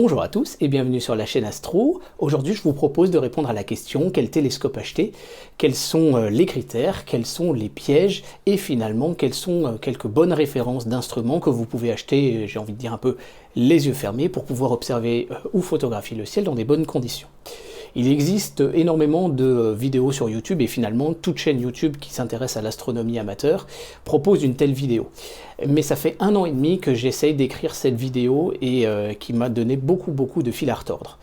Bonjour à tous et bienvenue sur la chaîne Astro. Aujourd'hui, je vous propose de répondre à la question quel télescope acheter, quels sont les critères, quels sont les pièges et finalement quelles sont quelques bonnes références d'instruments que vous pouvez acheter, j'ai envie de dire un peu les yeux fermés pour pouvoir observer ou photographier le ciel dans des bonnes conditions. Il existe énormément de vidéos sur YouTube et finalement toute chaîne YouTube qui s'intéresse à l'astronomie amateur propose une telle vidéo. Mais ça fait 1 an et demi que j'essaye d'écrire cette vidéo et qui m'a donné beaucoup de fil à retordre.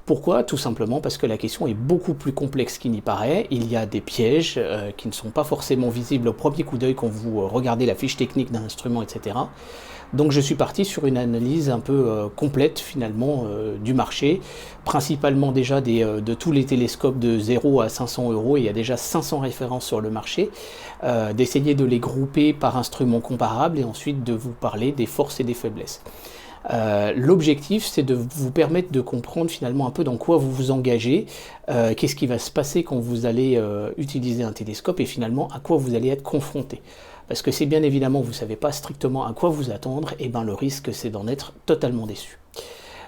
Pourquoi? Tout simplement parce que la question est beaucoup plus complexe qu'il n'y paraît. Il y a des pièges qui ne sont pas forcément visibles au premier coup d'œil quand vous regardez la fiche technique d'un instrument, etc. Donc je suis parti sur une analyse un peu complète finalement du marché, principalement déjà de tous les télescopes de 0 à 500 €, il y a déjà 500 références sur le marché, d'essayer de les grouper par instruments comparables et ensuite de vous parler des forces et des faiblesses. L'objectif, c'est de vous permettre de comprendre finalement un peu dans quoi vous vous engagez, qu'est-ce qui va se passer quand vous allez utiliser un télescope et finalement à quoi vous allez être confronté. Parce que si bien évidemment vous ne savez pas strictement à quoi vous attendre, et ben le risque c'est d'en être totalement déçu.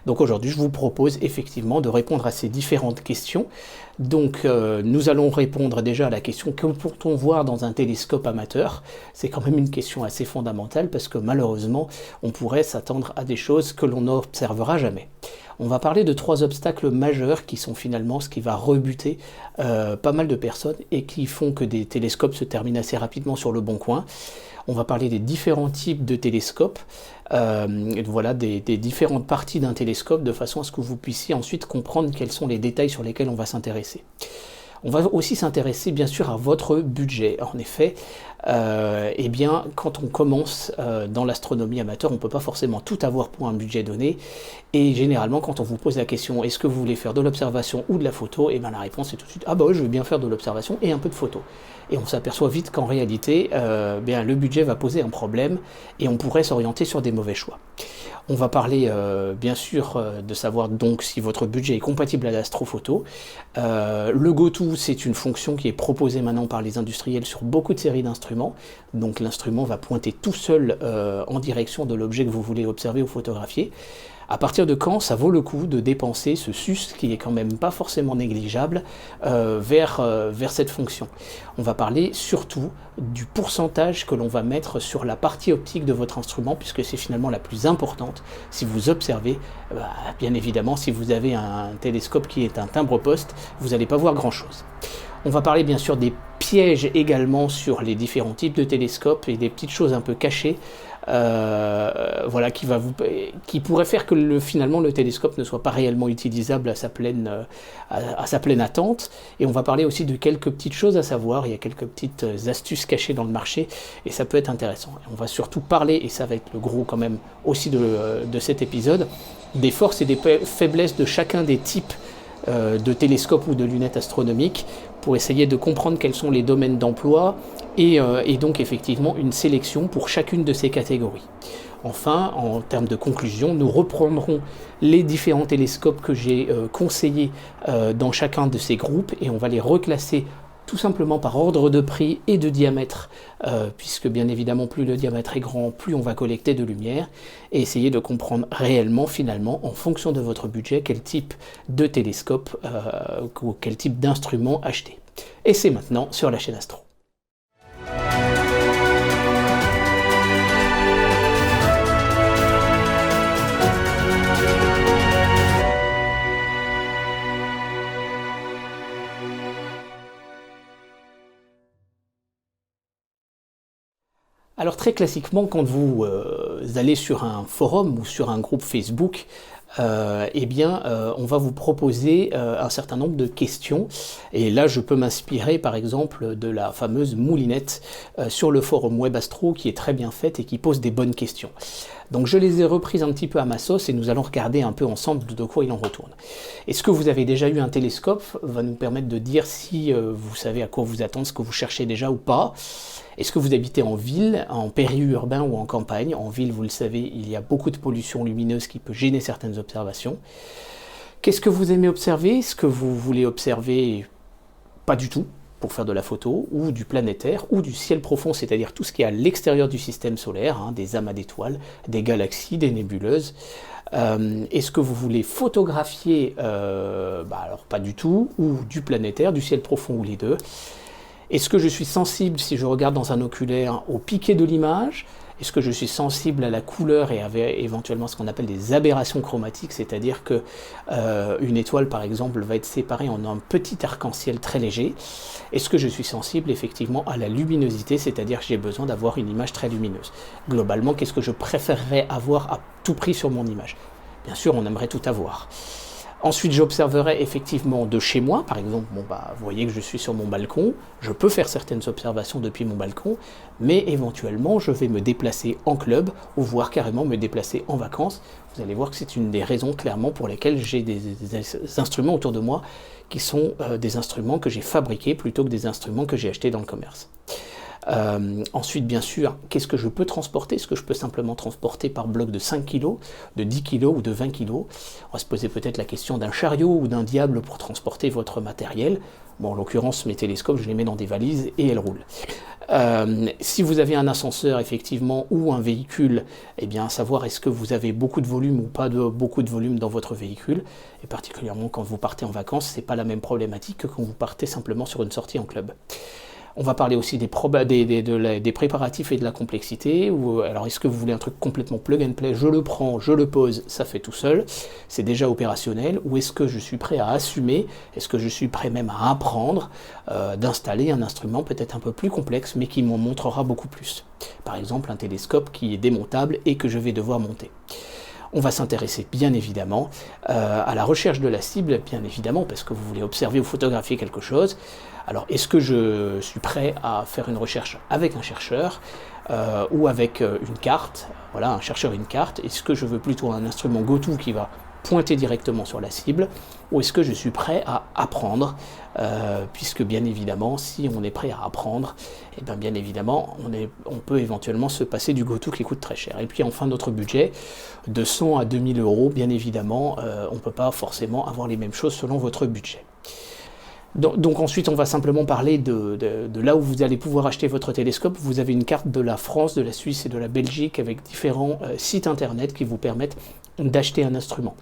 Donc aujourd'hui je vous propose effectivement de répondre à ces différentes questions. Donc nous allons répondre déjà à la question que peut-on voir dans un télescope amateur. C'est quand même une question assez fondamentale parce que malheureusement on pourrait s'attendre à des choses que l'on n'observera jamais. On va parler de 3 obstacles majeurs qui sont finalement ce qui va rebuter pas mal de personnes et qui font que des télescopes se terminent assez rapidement sur le bon coin. On va parler des différents types de télescopes, voilà, des différentes parties d'un télescope de façon à ce que vous puissiez ensuite comprendre quels sont les détails sur lesquels on va s'intéresser. On va aussi s'intéresser bien sûr à votre budget. En effet, eh bien, quand on commence dans l'astronomie amateur, on ne peut pas forcément tout avoir pour un budget donné. Et généralement, quand on vous pose la question, est-ce que vous voulez faire de l'observation ou de la photo? Et bien la réponse est tout de suite, ah bah oui, je veux bien faire de l'observation et un peu de photo. Et on s'aperçoit vite qu'en réalité, bien, le budget va poser un problème et on pourrait s'orienter sur des mauvais choix. On va parler bien sûr de savoir donc si votre budget est compatible à l'astrophoto. Le GoTo, c'est une fonction qui est proposée maintenant par les industriels sur beaucoup de séries d'instruments. Donc l'instrument va pointer tout seul en direction de l'objet que vous voulez observer ou photographier. À partir de quand ça vaut le coup de dépenser ce sus, qui est quand même pas forcément négligeable, vers cette fonction. On va parler surtout du pourcentage que l'on va mettre sur la partie optique de votre instrument, puisque c'est finalement la plus importante. Si vous observez, bien évidemment, si vous avez un télescope qui est un timbre-poste, vous n'allez pas voir grand-chose. On va parler bien sûr des pièges également sur les différents types de télescopes et des petites choses un peu cachées, voilà, qui pourraient faire que finalement le télescope ne soit pas réellement utilisable à sa pleine attente. Et on va parler aussi de quelques petites choses à savoir, il y a quelques petites astuces cachées dans le marché et ça peut être intéressant. Et on va surtout parler, et ça va être le gros quand même aussi de cet épisode, des forces et des faiblesses de chacun des types de télescopes ou de lunettes astronomiques pour essayer de comprendre quels sont les domaines d'emploi et donc effectivement une sélection pour chacune de ces catégories. Enfin, en termes de conclusion, nous reprendrons les différents télescopes que j'ai conseillés dans chacun de ces groupes et on va les reclasser tout simplement par ordre de prix et de diamètre, puisque bien évidemment plus le diamètre est grand, plus on va collecter de lumière, et essayer de comprendre réellement finalement, en fonction de votre budget, quel type de télescope ou quel type d'instrument acheter. Et c'est maintenant sur la chaîne Astro. Alors très classiquement, quand vous allez sur un forum ou sur un groupe Facebook, eh bien, on va vous proposer un certain nombre de questions. Et là, je peux m'inspirer, par exemple, de la fameuse moulinette sur le forum Web Astro, qui est très bien faite et qui pose des bonnes questions. Donc je les ai reprises un petit peu à ma sauce et nous allons regarder un peu ensemble de quoi il en retourne. Est-ce que vous avez déjà eu un télescope? Va nous permettre de dire si vous savez à quoi vous attendre, ce que vous cherchez déjà ou pas. Est-ce que vous habitez en ville, en périurbain ou en campagne? En ville, vous le savez, il y a beaucoup de pollution lumineuse qui peut gêner certaines observations. Qu'est-ce que vous aimez observer? Est-ce que vous voulez observer? Pas du tout. pour faire de la photo, ou du planétaire, ou du ciel profond, c'est-à-dire tout ce qui est à l'extérieur du système solaire, hein, des amas d'étoiles, des galaxies, des nébuleuses. Est-ce que vous voulez photographier, alors pas du tout, ou du planétaire, du ciel profond, ou les deux? Est-ce que je suis sensible, si je regarde dans un oculaire, au piqué de l'image? Est-ce que je suis sensible à la couleur et à éventuellement ce qu'on appelle des aberrations chromatiques, c'est-à-dire que une étoile, par exemple, va être séparée en un petit arc-en-ciel très léger? Est-ce que je suis sensible effectivement à la luminosité, c'est-à-dire que j'ai besoin d'avoir une image très lumineuse? Globalement, qu'est-ce que je préférerais avoir à tout prix sur mon image? Bien sûr, on aimerait tout avoir. Ensuite, j'observerai effectivement de chez moi, par exemple, vous voyez que je suis sur mon balcon, je peux faire certaines observations depuis mon balcon, mais éventuellement, je vais me déplacer en club, ou voire carrément me déplacer en vacances. Vous allez voir que c'est une des raisons clairement pour lesquelles j'ai des instruments autour de moi qui sont des instruments que j'ai fabriqués plutôt que des instruments que j'ai achetés dans le commerce. Ensuite, bien sûr, qu'est-ce que je peux transporter? Est-ce que je peux simplement transporter par bloc de 5 kg, de 10 kg ou de 20 kg? On va se poser peut-être la question d'un chariot ou d'un diable pour transporter votre matériel. Bon, en l'occurrence, mes télescopes, je les mets dans des valises et elles roulent. Si vous avez un ascenseur, effectivement, ou un véhicule, eh bien, savoir est-ce que vous avez beaucoup de volume ou pas beaucoup de volume dans votre véhicule. Et particulièrement quand vous partez en vacances, c'est pas la même problématique que quand vous partez simplement sur une sortie en club. On va parler aussi des préparatifs et de la complexité. Alors, est-ce que vous voulez un truc complètement plug and play? Je le prends, je le pose, ça fait tout seul, c'est déjà opérationnel. Ou est-ce que je suis prêt à assumer? Est-ce que je suis prêt même à apprendre d'installer un instrument peut-être un peu plus complexe, mais qui m'en montrera beaucoup plus? Par exemple, un télescope qui est démontable et que je vais devoir monter. On va s'intéresser bien évidemment à la recherche de la cible, bien évidemment, parce que vous voulez observer ou photographier quelque chose. Alors, est-ce que je suis prêt à faire une recherche avec un chercheur ou avec une carte? Voilà, un chercheur et une carte. Est-ce que je veux plutôt un instrument go-to qui va pointer directement sur la cible? Ou est-ce que je suis prêt à apprendre puisque bien évidemment, si on est prêt à apprendre, et bien évidemment, on peut éventuellement se passer du go-to qui coûte très cher. Et puis enfin, notre budget, de 100 à 2000 euros, bien évidemment, on ne peut pas forcément avoir les mêmes choses selon votre budget. Donc ensuite, on va simplement parler de là où vous allez pouvoir acheter votre télescope. Vous avez une carte de la France, de la Suisse et de la Belgique avec différents sites internet qui vous permettent d'acheter un instrument.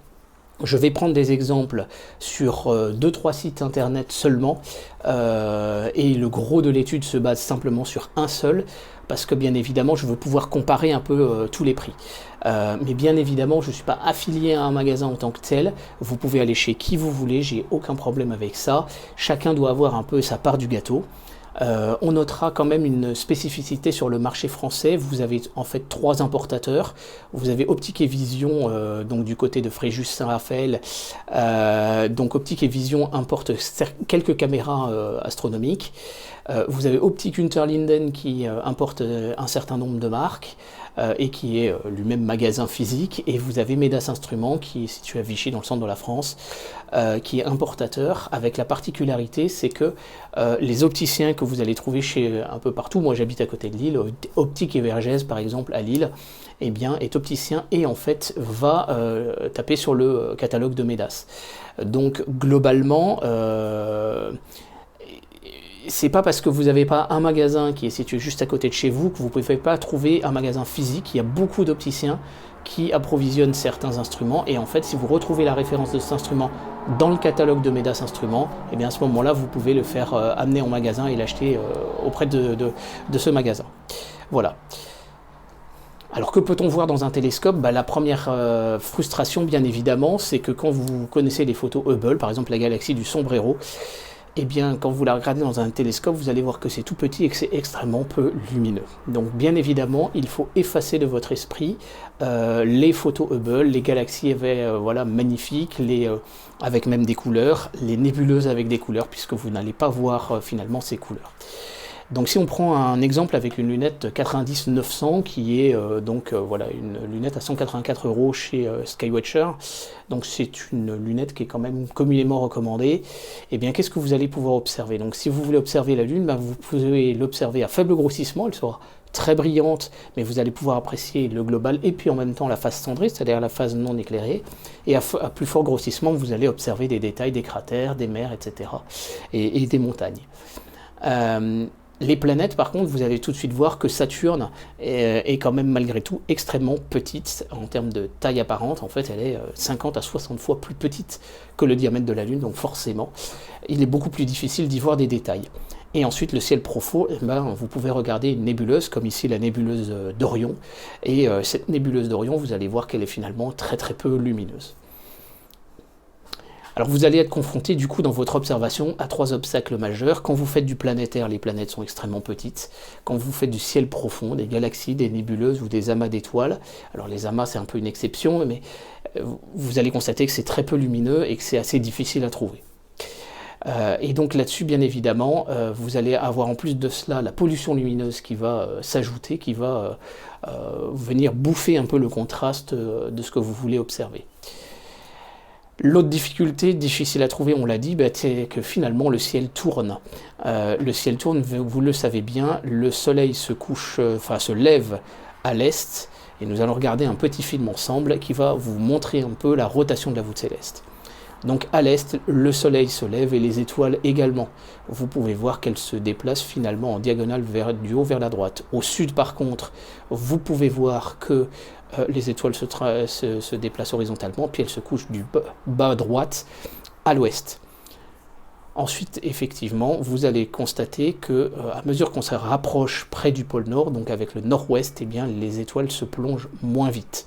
Je vais prendre des exemples sur 2-3 sites internet seulement et le gros de l'étude se base simplement sur un seul parce que bien évidemment je veux pouvoir comparer un peu tous les prix. Mais bien évidemment je ne suis pas affilié à un magasin en tant que tel, vous pouvez aller chez qui vous voulez, j'ai aucun problème avec ça, chacun doit avoir un peu sa part du gâteau. On notera quand même une spécificité sur le marché français. Vous avez en fait 3 importateurs. Vous avez Optique et Vision, donc du côté de Fréjus Saint-Raphaël. Donc Optique et Vision importe quelques caméras astronomiques. Vous avez Optique Unterlinden qui importe un certain nombre de marques et qui est lui-même magasin physique. Et vous avez Medas Instruments qui est situé à Vichy dans le centre de la France, qui est importateur, avec la particularité c'est que les opticiens que vous allez trouver un peu partout, moi j'habite à côté de Lille, Optique et Vergès par exemple à Lille, eh bien, est opticien et en fait va taper sur le catalogue de Medas. Donc globalement, c'est pas parce que vous n'avez pas un magasin qui est situé juste à côté de chez vous que vous ne pouvez pas trouver un magasin physique. Il y a beaucoup d'opticiens qui approvisionnent certains instruments et en fait si vous retrouvez la référence de cet instrument dans le catalogue de Medas Instruments, et bien à ce moment-là vous pouvez le faire amener en magasin et l'acheter auprès de ce magasin. Voilà. Alors que peut-on voir dans un télescope? La première frustration bien évidemment c'est que quand vous connaissez les photos Hubble, par exemple la galaxie du Sombrero, eh bien, quand vous la regardez dans un télescope, vous allez voir que c'est tout petit et que c'est extrêmement peu lumineux. Donc, bien évidemment, il faut effacer de votre esprit les photos Hubble, les galaxies magnifiques, avec même des couleurs, les nébuleuses avec des couleurs, puisque vous n'allez pas voir finalement ces couleurs. Donc si on prend un exemple avec une lunette 90-900 qui est une lunette à 184 € chez Skywatcher, donc c'est une lunette qui est quand même communément recommandée, et bien qu'est-ce que vous allez pouvoir observer? Donc si vous voulez observer la Lune, vous pouvez l'observer à faible grossissement, elle sera très brillante, mais vous allez pouvoir apprécier le global et puis en même temps la phase cendrée, c'est-à-dire la phase non éclairée, et à plus fort grossissement, vous allez observer des détails, des cratères, des mers, etc. et des montagnes. Les planètes, par contre, vous allez tout de suite voir que Saturne est quand même malgré tout extrêmement petite en termes de taille apparente. En fait, elle est 50 à 60 fois plus petite que le diamètre de la Lune, donc forcément, il est beaucoup plus difficile d'y voir des détails. Et ensuite, le ciel profond, vous pouvez regarder une nébuleuse, comme ici la nébuleuse d'Orion. Et cette nébuleuse d'Orion, vous allez voir qu'elle est finalement très très peu lumineuse. Alors vous allez être confronté du coup dans votre observation à 3 obstacles majeurs. Quand vous faites du planétaire, les planètes sont extrêmement petites. Quand vous faites du ciel profond, des galaxies, des nébuleuses ou des amas d'étoiles, alors les amas c'est un peu une exception, mais vous allez constater que c'est très peu lumineux et que c'est assez difficile à trouver. Et donc là-dessus, bien évidemment, vous allez avoir en plus de cela la pollution lumineuse qui va s'ajouter, qui va venir bouffer un peu le contraste de ce que vous voulez observer. L'autre difficulté, difficile à trouver, on l'a dit, c'est que finalement le ciel tourne. Le ciel tourne, vous le savez bien, le soleil se lève à l'est, et nous allons regarder un petit film ensemble qui va vous montrer un peu la rotation de la voûte céleste. Donc à l'est, le soleil se lève et les étoiles également. Vous pouvez voir qu'elles se déplacent finalement en diagonale du haut vers la droite. Au sud par contre, vous pouvez voir que les étoiles se déplacent horizontalement, puis elles se couchent du bas à droite à l'ouest. Ensuite, effectivement, vous allez constater que à mesure qu'on se rapproche près du pôle Nord, donc avec le nord-ouest, eh bien, les étoiles se plongent moins vite.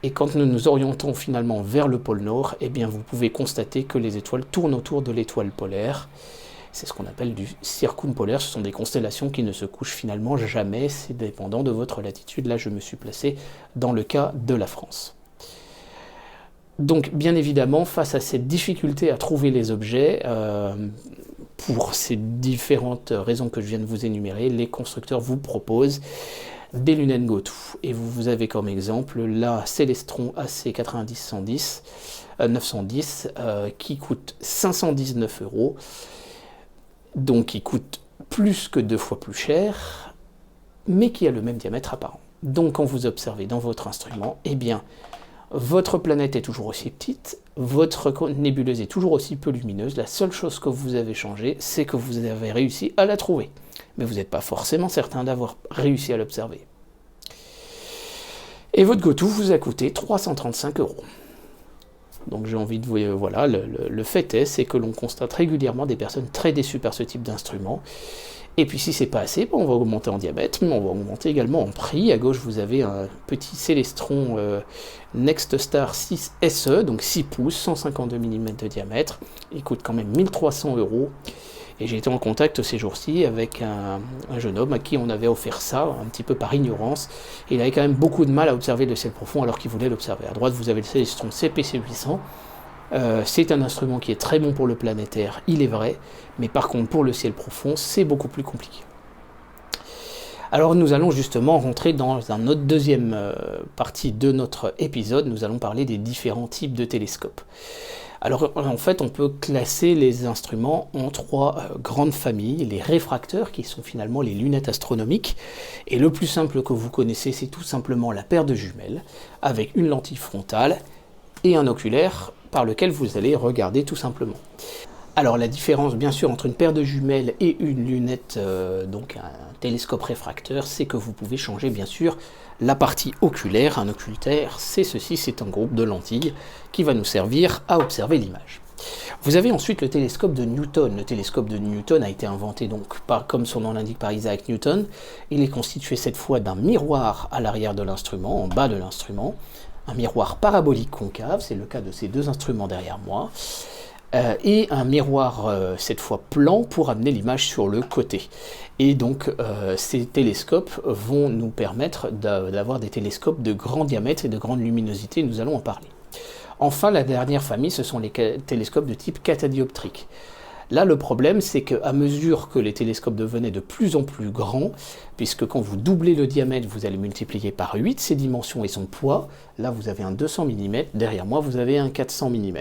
Et quand nous nous orientons finalement vers le pôle Nord, eh bien vous pouvez constater que les étoiles tournent autour de l'étoile polaire. C'est ce qu'on appelle du circumpolaire. Ce sont des constellations qui ne se couchent finalement jamais. C'est dépendant de votre latitude. Là, je me suis placé dans le cas de la France. Donc, bien évidemment, face à cette difficulté à trouver les objets, pour ces différentes raisons que je viens de vous énumérer, les constructeurs vous proposent des lunettes Goto. Et vous avez comme exemple la Celestron AC90 910 qui coûte 519 €, donc qui coûte plus que 2 fois plus cher, mais qui a le même diamètre apparent. Donc quand vous observez dans votre instrument, eh bien, votre planète est toujours aussi petite, votre nébuleuse est toujours aussi peu lumineuse, la seule chose que vous avez changé, c'est que vous avez réussi à la trouver. Mais vous n'êtes pas forcément certain d'avoir réussi à l'observer. Et votre Goto vous a coûté 335 €. Donc j'ai envie de vous... Voilà, le fait est, c'est que l'on constate régulièrement des personnes très déçues par ce type d'instrument. Et puis si c'est pas assez, on va augmenter en diamètre, mais on va augmenter également en prix. À gauche, vous avez un petit Celestron NextStar 6 SE, donc 6 pouces, 152 mm de diamètre. Il coûte quand même 1300 €. Et j'ai été en contact ces jours-ci avec un jeune homme à qui on avait offert ça, un petit peu par ignorance. Et il avait quand même beaucoup de mal à observer le ciel profond alors qu'il voulait l'observer. À droite, vous avez le Celestron CPC800. C'est un instrument qui est très bon pour le planétaire, il est vrai, mais par contre pour le ciel profond, c'est beaucoup plus compliqué. Alors nous allons justement rentrer dans une autre deuxième partie de notre épisode, nous allons parler des différents types de télescopes. Alors en fait on peut classer les instruments en 3 grandes familles, les réfracteurs qui sont finalement les lunettes astronomiques, et le plus simple que vous connaissez c'est tout simplement la paire de jumelles, avec une lentille frontale et un oculaire par lequel vous allez regarder tout simplement. Alors la différence bien sûr entre une paire de jumelles et une lunette, donc un télescope réfracteur, c'est que vous pouvez changer bien sûr la partie oculaire. Un oculaire c'est ceci, c'est un groupe de lentilles qui va nous servir à observer l'image. Vous avez ensuite le télescope de Newton. Le télescope de Newton a été inventé donc comme son nom l'indique par Isaac Newton. Il est constitué cette fois d'un miroir à l'arrière de l'instrument, en bas de l'instrument, un miroir parabolique concave, c'est le cas de ces 2 instruments derrière moi, et un miroir cette fois plan pour amener l'image sur le côté. Et donc ces télescopes vont nous permettre d'avoir des télescopes de grand diamètre et de grande luminosité, nous allons en parler. Enfin, la dernière famille, ce sont les télescopes de type catadioptrique. Là, le problème, c'est qu'à mesure que les télescopes devenaient de plus en plus grands, puisque quand vous doublez le diamètre, vous allez multiplier par 8 ses dimensions et son poids, là vous avez un 200 mm, derrière moi vous avez un 400 mm.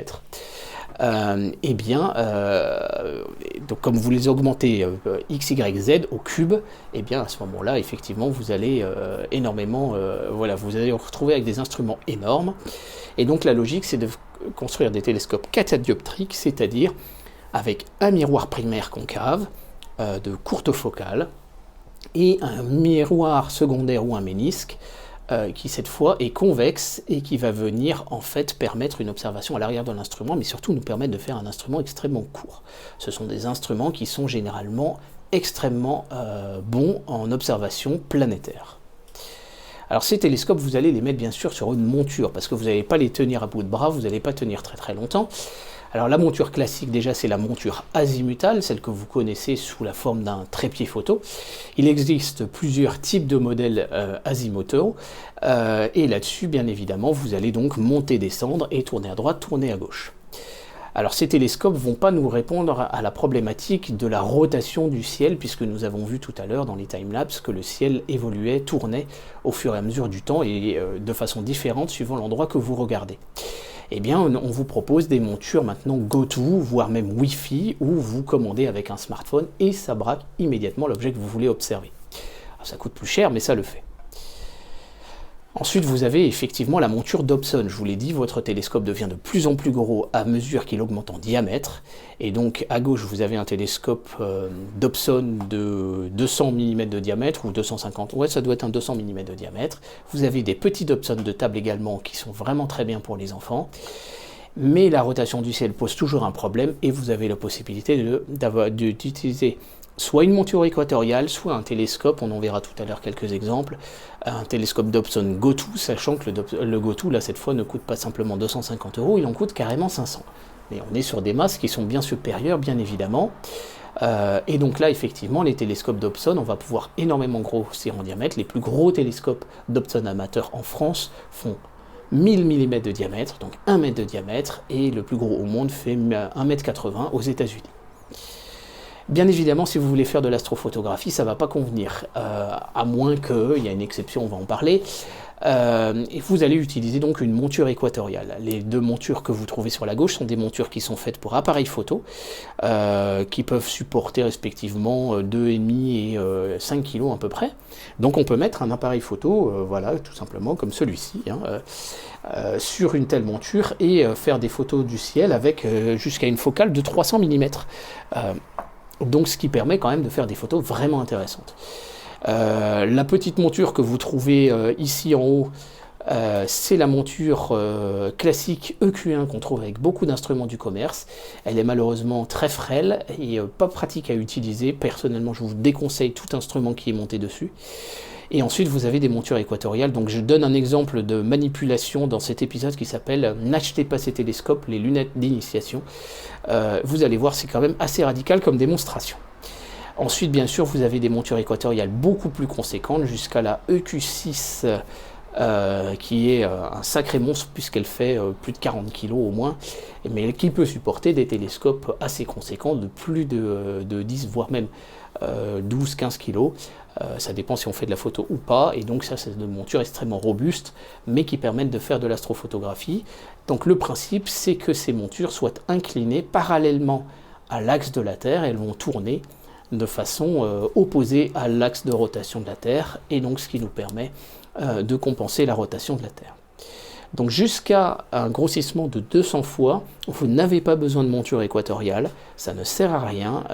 Donc comme vous les augmentez x, y, z au cube, et bien à ce moment-là, effectivement, vous allez vous allez vous retrouver avec des instruments énormes. Et donc la logique, c'est de construire des télescopes catadioptriques, c'est-à-dire avec un miroir primaire concave de courte focale et un miroir secondaire ou un ménisque qui cette fois est convexe et qui va venir en fait permettre une observation à l'arrière de l'instrument, mais surtout nous permettre de faire un instrument extrêmement court. Ce sont des instruments qui sont généralement extrêmement bons en observation planétaire. Alors ces télescopes, vous allez les mettre bien sûr sur une monture, parce que vous n'allez pas les tenir à bout de bras, vous n'allez pas tenir très très longtemps. Alors la monture classique déjà c'est la monture azimutale, celle que vous connaissez sous la forme d'un trépied photo. Il existe plusieurs types de modèles azimutaux et là-dessus bien évidemment vous allez donc monter, descendre et tourner à droite, tourner à gauche. Alors ces télescopes ne vont pas nous répondre à la problématique de la rotation du ciel, puisque nous avons vu tout à l'heure dans les timelapses que le ciel évoluait, tournait au fur et à mesure du temps et de façon différente suivant l'endroit que vous regardez. Eh bien, on vous propose des montures maintenant GoTo, voire même Wi-Fi, où vous commandez avec un smartphone et ça braque immédiatement l'objet que vous voulez observer. Alors, ça coûte plus cher, mais ça le fait. Ensuite, vous avez effectivement la monture Dobson. Je vous l'ai dit, votre télescope devient de plus en plus gros à mesure qu'il augmente en diamètre. Et donc, à gauche, vous avez un télescope Dobson de 200 mm de diamètre, ou 250, ouais, ça doit être un 200 mm de diamètre. Vous avez des petits Dobson de table également, qui sont vraiment très bien pour les enfants. Mais la rotation du ciel pose toujours un problème, et vous avez la possibilité d'utiliser soit une monture équatoriale, soit un télescope, on en verra tout à l'heure quelques exemples, un télescope Dobson GoTo, sachant que le GoTo, là, cette fois, ne coûte pas simplement 250 €, il en coûte carrément 500. Mais on est sur des masses qui sont bien supérieures, bien évidemment. Et donc là, effectivement, les télescopes Dobson, on va pouvoir énormément grossir en diamètre. Les plus gros télescopes Dobson amateurs en France font 1000 mm de diamètre, donc 1 mètre de diamètre, et le plus gros au monde fait 1,80 m aux États-Unis. Bien évidemment, si vous voulez faire de l'astrophotographie, ça ne va pas convenir, à moins qu'il y a une exception, on va en parler. Et vous allez utiliser donc une monture équatoriale. Les deux montures que vous trouvez sur la gauche sont des montures qui sont faites pour appareils photo, qui peuvent supporter respectivement 2,5 et 5 kg à peu près. Donc on peut mettre un appareil photo, voilà, tout simplement comme celui-ci, sur une telle monture et faire des photos du ciel avec jusqu'à une focale de 300 mm. Donc ce qui permet quand même de faire des photos vraiment intéressantes. La petite monture que vous trouvez ici en haut, c'est la monture classique EQ1 qu'on trouve avec beaucoup d'instruments du commerce. Elle est malheureusement très frêle et pas pratique à utiliser. Personnellement, je vous déconseille tout instrument qui est monté dessus. Et ensuite, vous avez des montures équatoriales. Donc je donne un exemple de manipulation dans cet épisode qui s'appelle « N'achetez pas ces télescopes, les lunettes d'initiation ». Vous allez voir, c'est quand même assez radical comme démonstration. Ensuite, bien sûr, vous avez des montures équatoriales beaucoup plus conséquentes, jusqu'à la EQ6, qui est un sacré monstre, puisqu'elle fait plus de 40 kg au moins, mais qui peut supporter des télescopes assez conséquents, de plus de 10, voire même 12-15 kg. Ça dépend si on fait de la photo ou pas, et donc ça c'est des montures extrêmement robustes, mais qui permettent de faire de l'astrophotographie. Donc le principe, c'est que ces montures soient inclinées parallèlement à l'axe de la Terre, elles vont tourner de façon opposée à l'axe de rotation de la Terre, et donc ce qui nous permet de compenser la rotation de la Terre. Donc jusqu'à un grossissement de 200 fois, vous n'avez pas besoin de monture équatoriale, ça ne sert à rien.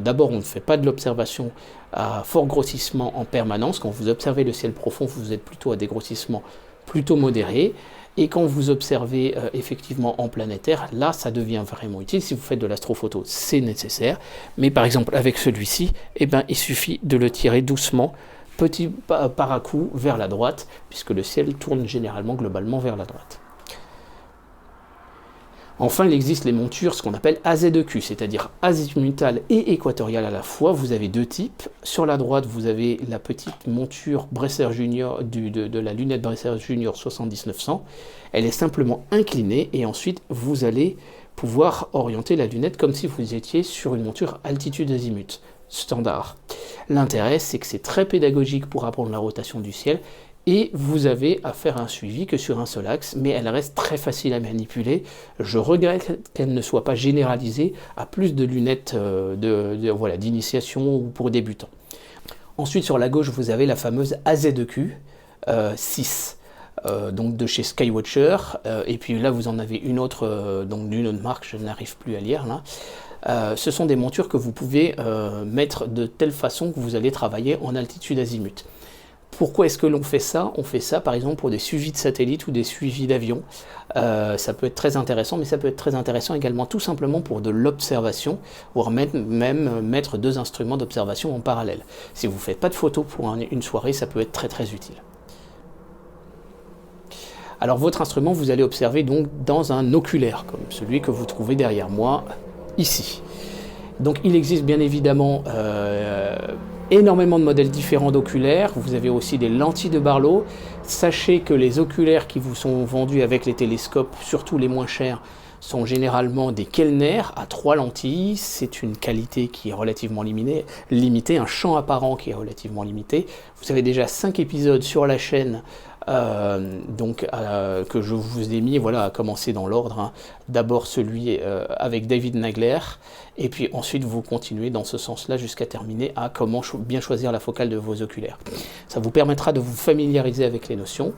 D'abord, on ne fait pas de l'observation à fort grossissement en permanence. Quand vous observez le ciel profond, vous êtes plutôt à des grossissements plutôt modérés. Et quand vous observez effectivement en planétaire, là, ça devient vraiment utile. Si vous faites de l'astrophoto, c'est nécessaire. Mais par exemple, avec celui-ci, eh ben, il suffit de le tirer doucement, petit par à coup vers la droite, puisque le ciel tourne généralement globalement vers la droite. Enfin, il existe les montures, ce qu'on appelle AZ2Q, c'est-à-dire azimutale et équatoriale à la fois. Vous avez deux types. Sur la droite, vous avez la petite monture Bresser Junior de la lunette Bresser Junior 70-900. Elle est simplement inclinée et ensuite vous allez pouvoir orienter la lunette comme si vous étiez sur une monture altitude azimut standard. L'intérêt, c'est que c'est très pédagogique pour apprendre la rotation du ciel. Et vous avez à faire un suivi que sur un seul axe, mais elle reste très facile à manipuler. Je regrette qu'elle ne soit pas généralisée à plus de lunettes d'initiation ou pour débutants. Ensuite, sur la gauche, vous avez la fameuse AZ2Q 6, donc de chez Skywatcher. Et puis là, vous en avez une autre, donc d'une autre marque, je n'arrive plus à lire là. ce sont des montures que vous pouvez mettre de telle façon que vous allez travailler en altitude azimut. Pourquoi est-ce que l'on fait ça? On fait ça par exemple pour des suivis de satellites ou des suivis d'avions. Ça peut être très intéressant, mais ça peut être très intéressant également tout simplement pour de l'observation, voire même mettre 2 instruments d'observation en parallèle. Si vous ne faites pas de photos pour une soirée, ça peut être très très utile. Alors votre instrument, vous allez observer donc dans un oculaire, comme celui que vous trouvez derrière moi, ici. Donc il existe bien évidemment énormément de modèles différents d'oculaires. Vous avez aussi des lentilles de Barlow. Sachez que les oculaires qui vous sont vendus avec les télescopes, surtout les moins chers, sont généralement des Kellner à 3 lentilles. C'est une qualité qui est relativement limitée, un champ apparent qui est relativement limité. Vous avez déjà 5 épisodes sur la chaîne que je vous ai mis, voilà, à commencer dans l'ordre. Hein. D'abord celui avec David Nagler, et puis ensuite vous continuez dans ce sens-là jusqu'à terminer à comment bien choisir la focale de vos oculaires. Ça vous permettra de vous familiariser avec les notions.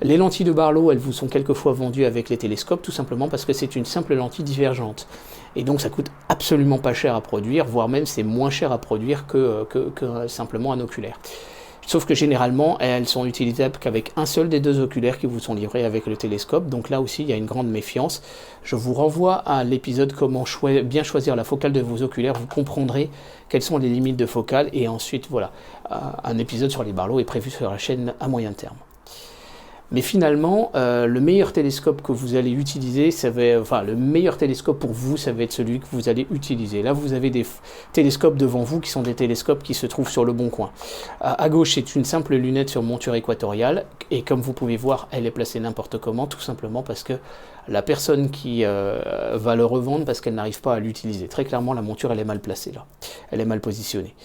Les lentilles de Barlow, elles vous sont quelquefois vendues avec les télescopes, tout simplement parce que c'est une simple lentille divergente. Et donc ça coûte absolument pas cher à produire, voire même c'est moins cher à produire que simplement un oculaire. Sauf que généralement, elles sont utilisables qu'avec un seul des 2 oculaires qui vous sont livrés avec le télescope. Donc là aussi, il y a une grande méfiance. Je vous renvoie à l'épisode comment bien choisir la focale de vos oculaires. Vous comprendrez quelles sont les limites de focale. Et ensuite, voilà, un épisode sur les Barlow est prévu sur la chaîne à moyen terme. Mais finalement, le meilleur télescope que vous allez utiliser, le meilleur télescope pour vous, ça va être celui que vous allez utiliser. Là, vous avez des télescopes devant vous qui sont des télescopes qui se trouvent sur le bon coin. À gauche, c'est une simple lunette sur monture équatoriale. Et comme vous pouvez voir, elle est placée n'importe comment, tout simplement parce que la personne qui va le revendre, parce qu'elle n'arrive pas à l'utiliser. Très clairement, la monture, elle est mal placée là. Elle est mal positionnée.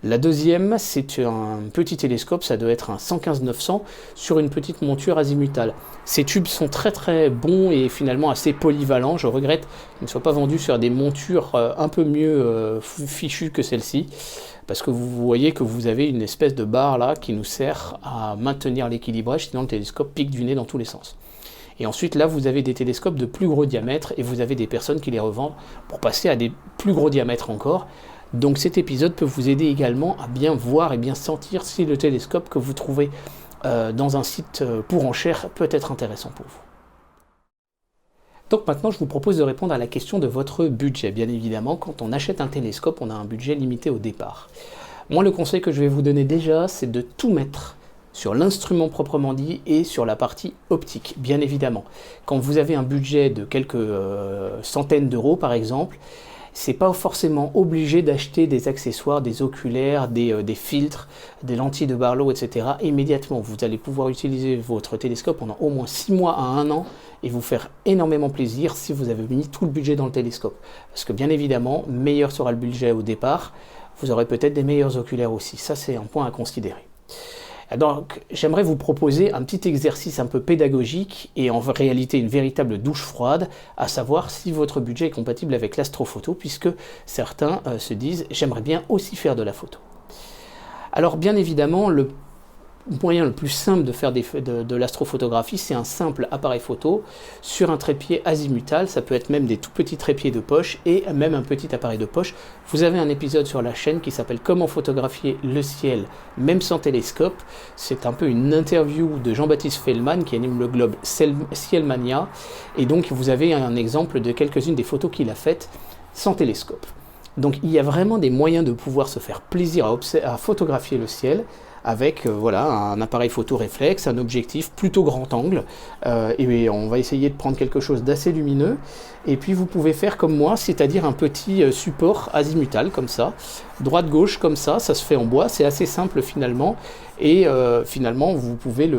La deuxième, c'est un petit télescope, ça doit être un 115-900 sur une petite monture azimutale. Ces tubes sont très très bons et finalement assez polyvalents. Je regrette qu'ils ne soient pas vendus sur des montures un peu mieux fichues que celle-ci, parce que vous voyez que vous avez une espèce de barre là qui nous sert à maintenir l'équilibrage, sinon le télescope pique du nez dans tous les sens. Et ensuite, là, vous avez des télescopes de plus gros diamètre et vous avez des personnes qui les revendent pour passer à des plus gros diamètres encore. Donc cet épisode peut vous aider également à bien voir et bien sentir si le télescope que vous trouvez dans un site pour enchères peut être intéressant pour vous. Donc maintenant, je vous propose de répondre à la question de votre budget. Bien évidemment, quand on achète un télescope, on a un budget limité au départ. Moi, le conseil que je vais vous donner déjà, c'est de tout mettre sur l'instrument proprement dit et sur la partie optique, bien évidemment. Quand vous avez un budget de quelques centaines d'euros, par exemple, c'est pas forcément obligé d'acheter des accessoires, des oculaires, des filtres, des lentilles de Barlow, etc. immédiatement. Vous allez pouvoir utiliser votre télescope pendant au moins 6 mois à 1 an et vous faire énormément plaisir si vous avez mis tout le budget dans le télescope. Parce que bien évidemment, meilleur sera le budget au départ, vous aurez peut-être des meilleurs oculaires aussi. Ça, c'est un point à considérer. Donc, j'aimerais vous proposer un petit exercice un peu pédagogique et en réalité une véritable douche froide, à savoir si votre budget est compatible avec l'astrophoto, puisque certains se disent « j'aimerais bien aussi faire de la photo ». Alors bien évidemment, le moyen le plus simple de faire de l'astrophotographie, c'est un simple appareil photo sur un trépied azimutal. Ça peut être même des tout petits trépieds de poche et même un petit appareil de poche. Vous avez un épisode sur la chaîne qui s'appelle Comment photographier le ciel même sans télescope. C'est un peu une interview de Jean-Baptiste Fellman qui anime le blog Cielmania. Et donc vous avez un exemple de quelques-unes des photos qu'il a faites sans télescope. Donc il y a vraiment des moyens de pouvoir se faire plaisir à photographier le ciel avec voilà, un appareil photo réflexe, un objectif plutôt grand angle, et on va essayer de prendre quelque chose d'assez lumineux, et puis vous pouvez faire comme moi, c'est-à-dire un petit support azimutal comme ça, droite-gauche comme ça se fait en bois, c'est assez simple finalement, et finalement vous pouvez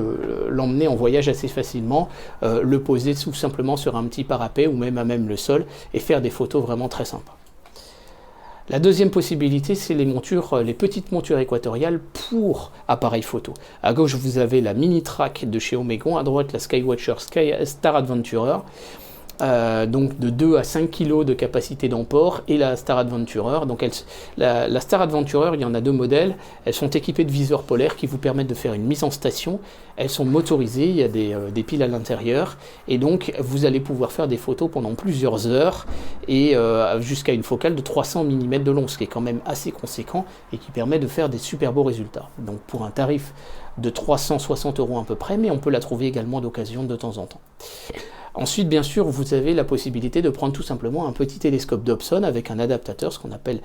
l'emmener en voyage assez facilement, le poser tout simplement sur un petit parapet ou même à même le sol, et faire des photos vraiment très sympas. La deuxième possibilité, c'est les petites montures équatoriales pour appareil photo. À gauche, vous avez la Mini Track de chez Omegon, à droite, la Skywatcher Star Adventurer. donc de 2 à 5 kg de capacité d'emport, et la Star Adventurer. Donc la Star Adventurer, il y en a deux modèles. Elles sont équipées de viseurs polaires qui vous permettent de faire une mise en station. Elles sont motorisées, il y a des piles à l'intérieur, et donc vous allez pouvoir faire des photos pendant plusieurs heures, et jusqu'à une focale de 300 mm de long, ce qui est quand même assez conséquent, et qui permet de faire des super beaux résultats. Donc pour un tarif de 360 € à peu près, mais on peut la trouver également d'occasion de temps en temps. Ensuite, bien sûr, vous avez la possibilité de prendre tout simplement un petit télescope Dobson avec un adaptateur, ce qu'on appelle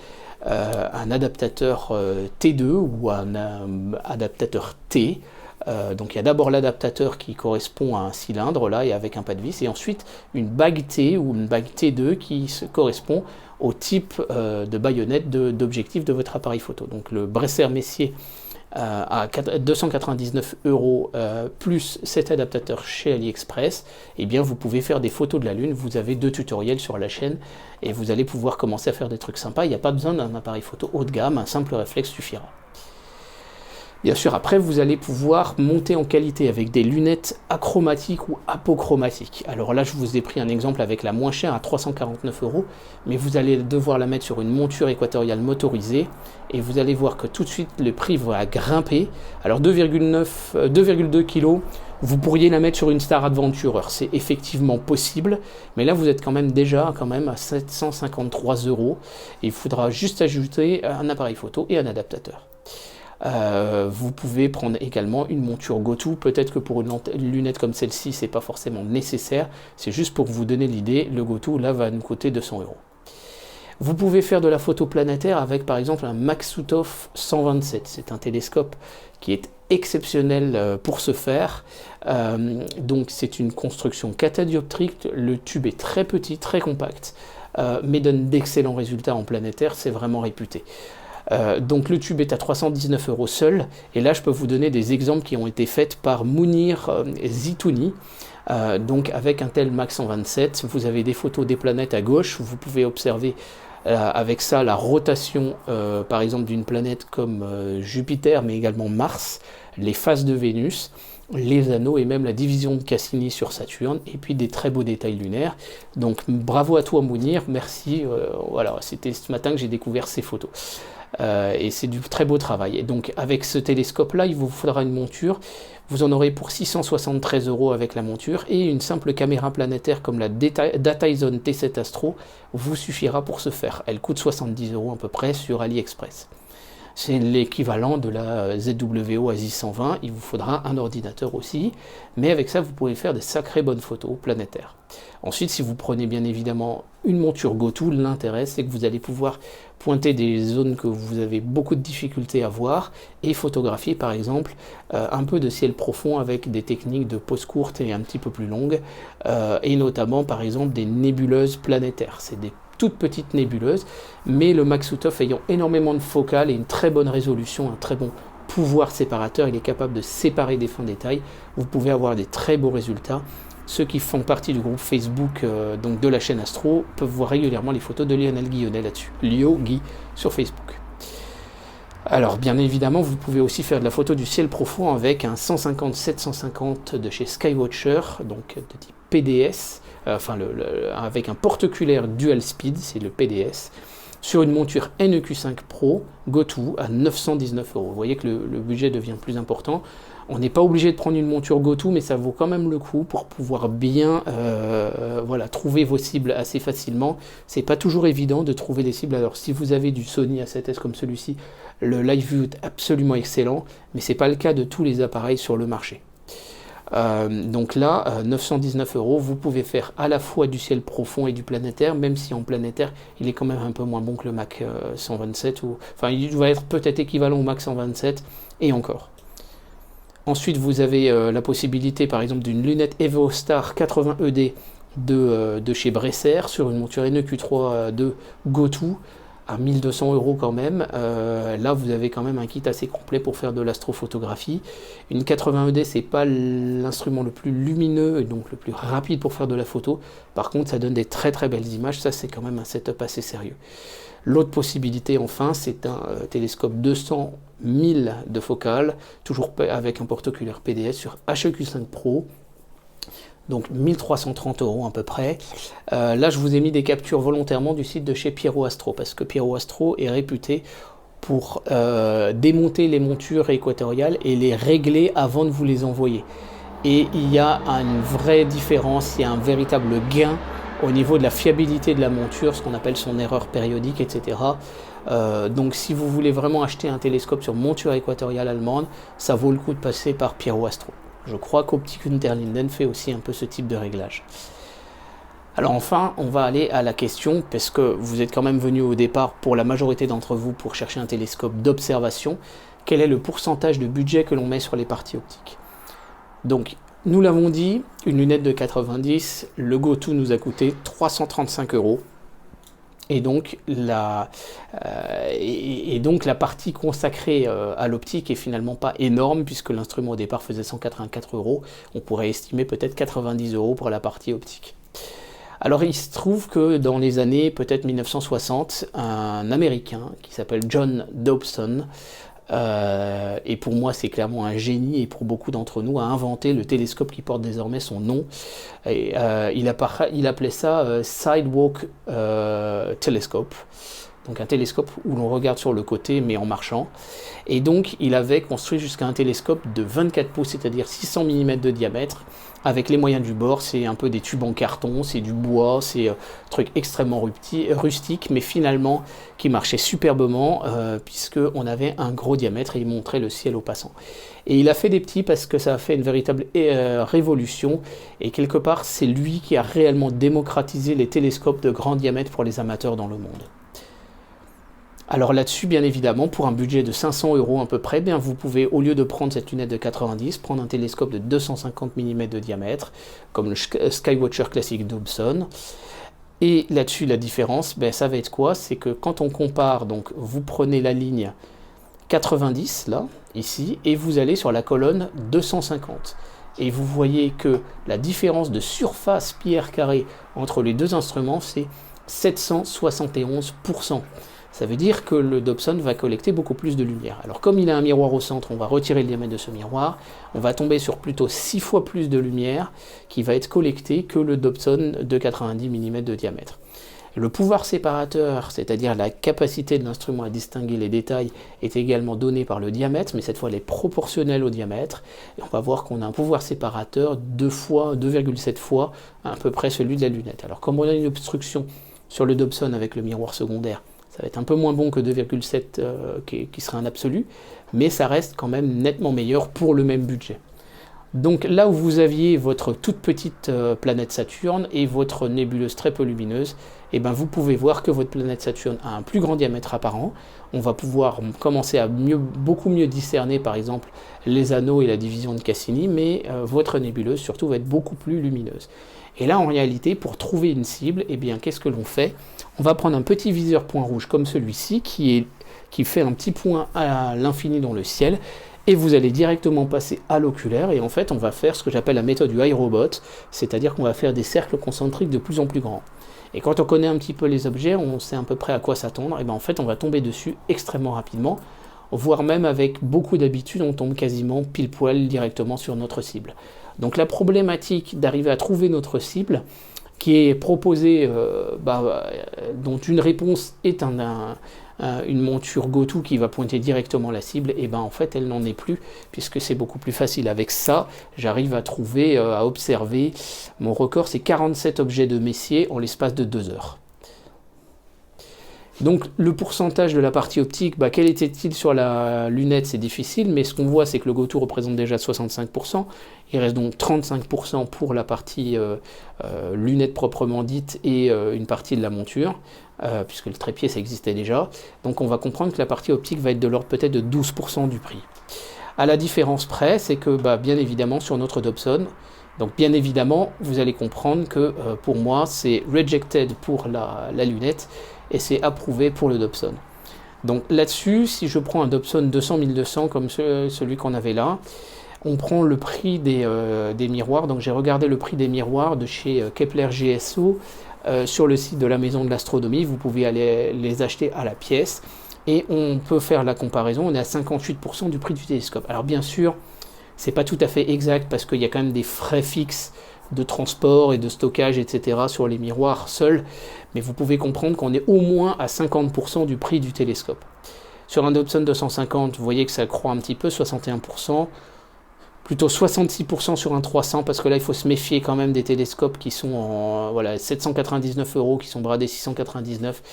un adaptateur T2 ou un adaptateur T. Donc il y a d'abord l'adaptateur qui correspond à un cylindre là et avec un pas de vis, et ensuite une bague T ou une bague T2 qui correspond au type de baïonnette d'objectif de votre appareil photo. Donc le Bresser Messier à 299 € plus cet adaptateur chez AliExpress, et bien vous pouvez faire des photos de la Lune. Vous avez 2 tutoriels sur la chaîne et vous allez pouvoir commencer à faire des trucs sympas. Il n'y a pas besoin d'un appareil photo haut de gamme, un simple réflexe suffira. Bien sûr, après, vous allez pouvoir monter en qualité avec des lunettes achromatiques ou apochromatiques. Alors là, je vous ai pris un exemple avec la moins chère à 349 €, mais vous allez devoir la mettre sur une monture équatoriale motorisée, et vous allez voir que tout de suite, le prix va grimper. Alors 2,2 kg, vous pourriez la mettre sur une Star Adventurer, c'est effectivement possible, mais là, vous êtes quand même à 753 €, et il faudra juste ajouter un appareil photo et un adaptateur. Vous pouvez prendre également une monture GoTo. Peut-être que pour une lunette comme celle-ci, c'est pas forcément nécessaire. C'est juste pour vous donner l'idée. Le GoTo là va nous coûter 200 €. Vous pouvez faire de la photo planétaire avec par exemple un Maksutov 127. C'est un télescope qui est exceptionnel pour ce faire. Donc c'est une construction catadioptrique. Le tube est très petit, très compact, mais donne d'excellents résultats en planétaire. C'est vraiment réputé. Donc le tube est à 319 € seul, et là je peux vous donner des exemples qui ont été faits par Mounir Zitouni. Donc avec un tel Max 127, vous avez des photos des planètes à gauche. Vous pouvez observer avec ça la rotation par exemple d'une planète comme Jupiter, mais également Mars, les phases de Vénus, les anneaux et même la division de Cassini sur Saturne, et puis des très beaux détails lunaires. Donc bravo à toi Mounir, merci. Voilà, c'était ce matin que j'ai découvert ces photos. Et c'est du très beau travail. Et donc avec ce télescope là, il vous faudra une monture. Vous en aurez pour 673 € avec la monture, et une simple caméra planétaire comme la Datazone T7 Astro vous suffira pour ce faire. Elle coûte 70 € à peu près sur AliExpress. C'est l'équivalent de la ZWO Asie 120, il vous faudra un ordinateur aussi, mais avec ça vous pouvez faire des sacrées bonnes photos planétaires. Ensuite, si vous prenez bien évidemment une monture GoTo, l'intérêt c'est que vous allez pouvoir pointer des zones que vous avez beaucoup de difficultés à voir, et photographier par exemple un peu de ciel profond avec des techniques de pose courte et un petit peu plus longues, et notamment par exemple des nébuleuses planétaires. C'est des toutes petites nébuleuses, mais le Maksutov ayant énormément de focales et une très bonne résolution, un très bon pouvoir séparateur, il est capable de séparer des fins détails. Vous pouvez avoir des très beaux résultats. Ceux qui font partie du groupe Facebook donc de la chaîne Astro peuvent voir régulièrement les photos de Lionel Guillonnet là-dessus. Lio Guy sur Facebook. Alors bien évidemment, vous pouvez aussi faire de la photo du ciel profond avec un 150-750 de chez Skywatcher, donc de type PDS, avec un porte-oculaire dual speed, c'est le PDS, sur une monture NEQ5 Pro GoTo à 919 €. Vous voyez que le budget devient plus important. On n'est pas obligé de prendre une monture GoTo, mais ça vaut quand même le coup pour pouvoir bien trouver vos cibles assez facilement. C'est pas toujours évident de trouver des cibles. Alors si vous avez du Sony A7S comme celui-ci, le Live View est absolument excellent, mais c'est pas le cas de tous les appareils sur le marché. Donc là, 919 €, vous pouvez faire à la fois du ciel profond et du planétaire, même si en planétaire, il est quand même un peu moins bon que le Mac 127, enfin il va être peut-être équivalent au Mac 127, et encore. Ensuite, vous avez la possibilité, par exemple, d'une lunette EvoStar 80 ED de chez Bresser sur une monture NEQ3 de GoTo à 1200 € quand même. Là, vous avez quand même un kit assez complet pour faire de l'astrophotographie. Une 80 ED, c'est pas l'instrument le plus lumineux et donc le plus rapide pour faire de la photo. Par contre, ça donne des très très belles images. Ça, c'est quand même un setup assez sérieux. L'autre possibilité, enfin, c'est un télescope 200 000 de focale, toujours avec un porte-oculaire PDS sur HEQ5 Pro. donc 1330 € à peu près. Là, je vous ai mis des captures volontairement du site de chez Piero Astro, parce que Piero Astro est réputé pour démonter les montures équatoriales et les régler avant de vous les envoyer. Et il y a une vraie différence, il y a un véritable gain au niveau de la fiabilité de la monture, ce qu'on appelle son erreur périodique, etc. Donc si vous voulez vraiment acheter un télescope sur monture équatoriale allemande, ça vaut le coup de passer par Piero Astro. Je crois qu'Optik Unterlinden fait aussi un peu ce type de réglage. Alors enfin, on va aller à la question, parce que vous êtes quand même venu au départ, pour la majorité d'entre vous, pour chercher un télescope d'observation. Quel est le pourcentage de budget que l'on met sur les parties optiques? Donc, nous l'avons dit, une lunette de 90, le GoTo nous a coûté 335 €. Et donc, la partie consacrée à l'optique est finalement pas énorme, puisque l'instrument au départ faisait 184 €. On pourrait estimer peut-être 90 € pour la partie optique. Alors il se trouve que dans les années peut-être 1960, un Américain qui s'appelle John Dobson, et pour moi c'est clairement un génie, et pour beaucoup d'entre nous, a inventé le télescope qui porte désormais son nom. Et, il appelait ça Sidewalk Telescope, donc un télescope où l'on regarde sur le côté mais en marchant. Et donc il avait construit jusqu'à un télescope de 24 pouces, c'est-à-dire 600 mm de diamètre, avec les moyens du bord. C'est un peu des tubes en carton, c'est du bois, c'est un truc extrêmement rustique, mais finalement qui marchait superbement, puisqu'on avait un gros diamètre et il montrait le ciel aux passants. Et il a fait des petits parce que ça a fait une véritable révolution, et quelque part c'est lui qui a réellement démocratisé les télescopes de grand diamètre pour les amateurs dans le monde. Alors là-dessus, bien évidemment, pour un budget de 500 € à peu près, bien vous pouvez, au lieu de prendre cette lunette de 90, prendre un télescope de 250 mm de diamètre, comme le Skywatcher classique Dobson. Et là-dessus, la différence, ben, ça va être quoi? C'est que quand on compare, donc vous prenez la ligne 90, là, ici, et vous allez sur la colonne 250. Et vous voyez que la différence de surface pierre carrée entre les deux instruments, c'est 771%. Ça veut dire que le Dobson va collecter beaucoup plus de lumière. Alors comme il a un miroir au centre, on va retirer le diamètre de ce miroir, on va tomber sur plutôt 6 fois plus de lumière qui va être collectée que le Dobson de 90 mm de diamètre. Le pouvoir séparateur, c'est-à-dire la capacité de l'instrument à distinguer les détails, est également donné par le diamètre, mais cette fois elle est proportionnelle au diamètre. Et on va voir qu'on a un pouvoir séparateur 2,7 fois à peu près celui de la lunette. Alors comme on a une obstruction sur le Dobson avec le miroir secondaire, ça va être un peu moins bon que 2,7 qui serait un absolu, mais ça reste quand même nettement meilleur pour le même budget. Donc là où vous aviez votre toute petite planète Saturne et votre nébuleuse très peu lumineuse, et ben vous pouvez voir que votre planète Saturne a un plus grand diamètre apparent. On va pouvoir commencer à beaucoup mieux discerner par exemple les anneaux et la division de Cassini, mais votre nébuleuse surtout va être beaucoup plus lumineuse. Et là, en réalité, pour trouver une cible, eh bien, qu'est-ce que l'on fait? On va prendre un petit viseur point rouge comme celui-ci, qui fait un petit point à l'infini dans le ciel, et vous allez directement passer à l'oculaire, et en fait, on va faire ce que j'appelle la méthode du iRobot, c'est-à-dire qu'on va faire des cercles concentriques de plus en plus grands. Et quand on connaît un petit peu les objets, on sait à peu près à quoi s'attendre, et bien en fait, on va tomber dessus extrêmement rapidement, voire même avec beaucoup d'habitude, on tombe quasiment pile poil directement sur notre cible. Donc la problématique d'arriver à trouver notre cible, qui est proposée, dont une réponse est une monture GoTo qui va pointer directement la cible, et ben en fait elle n'en est plus, puisque c'est beaucoup plus facile. Avec ça, j'arrive à trouver, à observer, mon record c'est 47 objets de Messier en l'espace de 2 heures. Donc le pourcentage de la partie optique, quel était-il sur la lunette? C'est difficile, mais ce qu'on voit c'est que le GoTo représente déjà 65%, il reste donc 35% pour la partie lunette proprement dite et une partie de la monture, puisque le trépied ça existait déjà. Donc on va comprendre que la partie optique va être de l'ordre peut-être de 12% du prix. À la différence près, c'est que bien évidemment sur notre Dobson, donc bien évidemment vous allez comprendre que pour moi c'est rejected pour la lunette, et c'est approuvé pour le Dobson. Donc là-dessus, si je prends un Dobson 200-1200 comme celui qu'on avait là, on prend le prix des miroirs. Donc j'ai regardé le prix des miroirs de chez Kepler GSO sur le site de la Maison de l'Astronomie. Vous pouvez aller les acheter à la pièce et on peut faire la comparaison. On est à 58% du prix du télescope. Alors bien sûr, c'est pas tout à fait exact parce qu'il y a quand même des frais fixes de transport et de stockage, etc. sur les miroirs seuls, mais vous pouvez comprendre qu'on est au moins à 50% du prix du télescope. Sur un Dobson 250, vous voyez que ça croît un petit peu, 61%, plutôt 66% sur un 300, parce que là il faut se méfier quand même des télescopes qui sont en 799 €, qui sont bradés 699.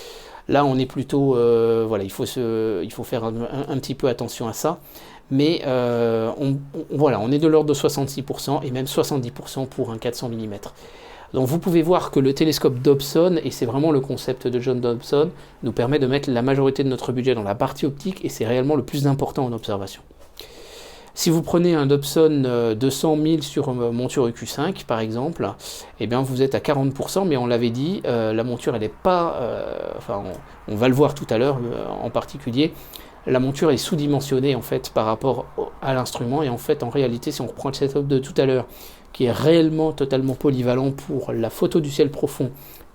Là on est plutôt, il faut faire un petit peu attention à ça. Mais on est de l'ordre de 66% et même 70% pour un 400 mm. Donc vous pouvez voir que le télescope Dobson, et c'est vraiment le concept de John Dobson, nous permet de mettre la majorité de notre budget dans la partie optique, et c'est réellement le plus important en observation. Si vous prenez un Dobson 200 000 sur monture EQ5 par exemple, eh bien vous êtes à 40%, mais on l'avait dit, la monture elle n'est pas, on va le voir tout à l'heure en particulier, la monture est sous-dimensionnée en fait par rapport à l'instrument, et en fait en réalité si on reprend le setup de tout à l'heure qui est réellement totalement polyvalent pour la photo du ciel profond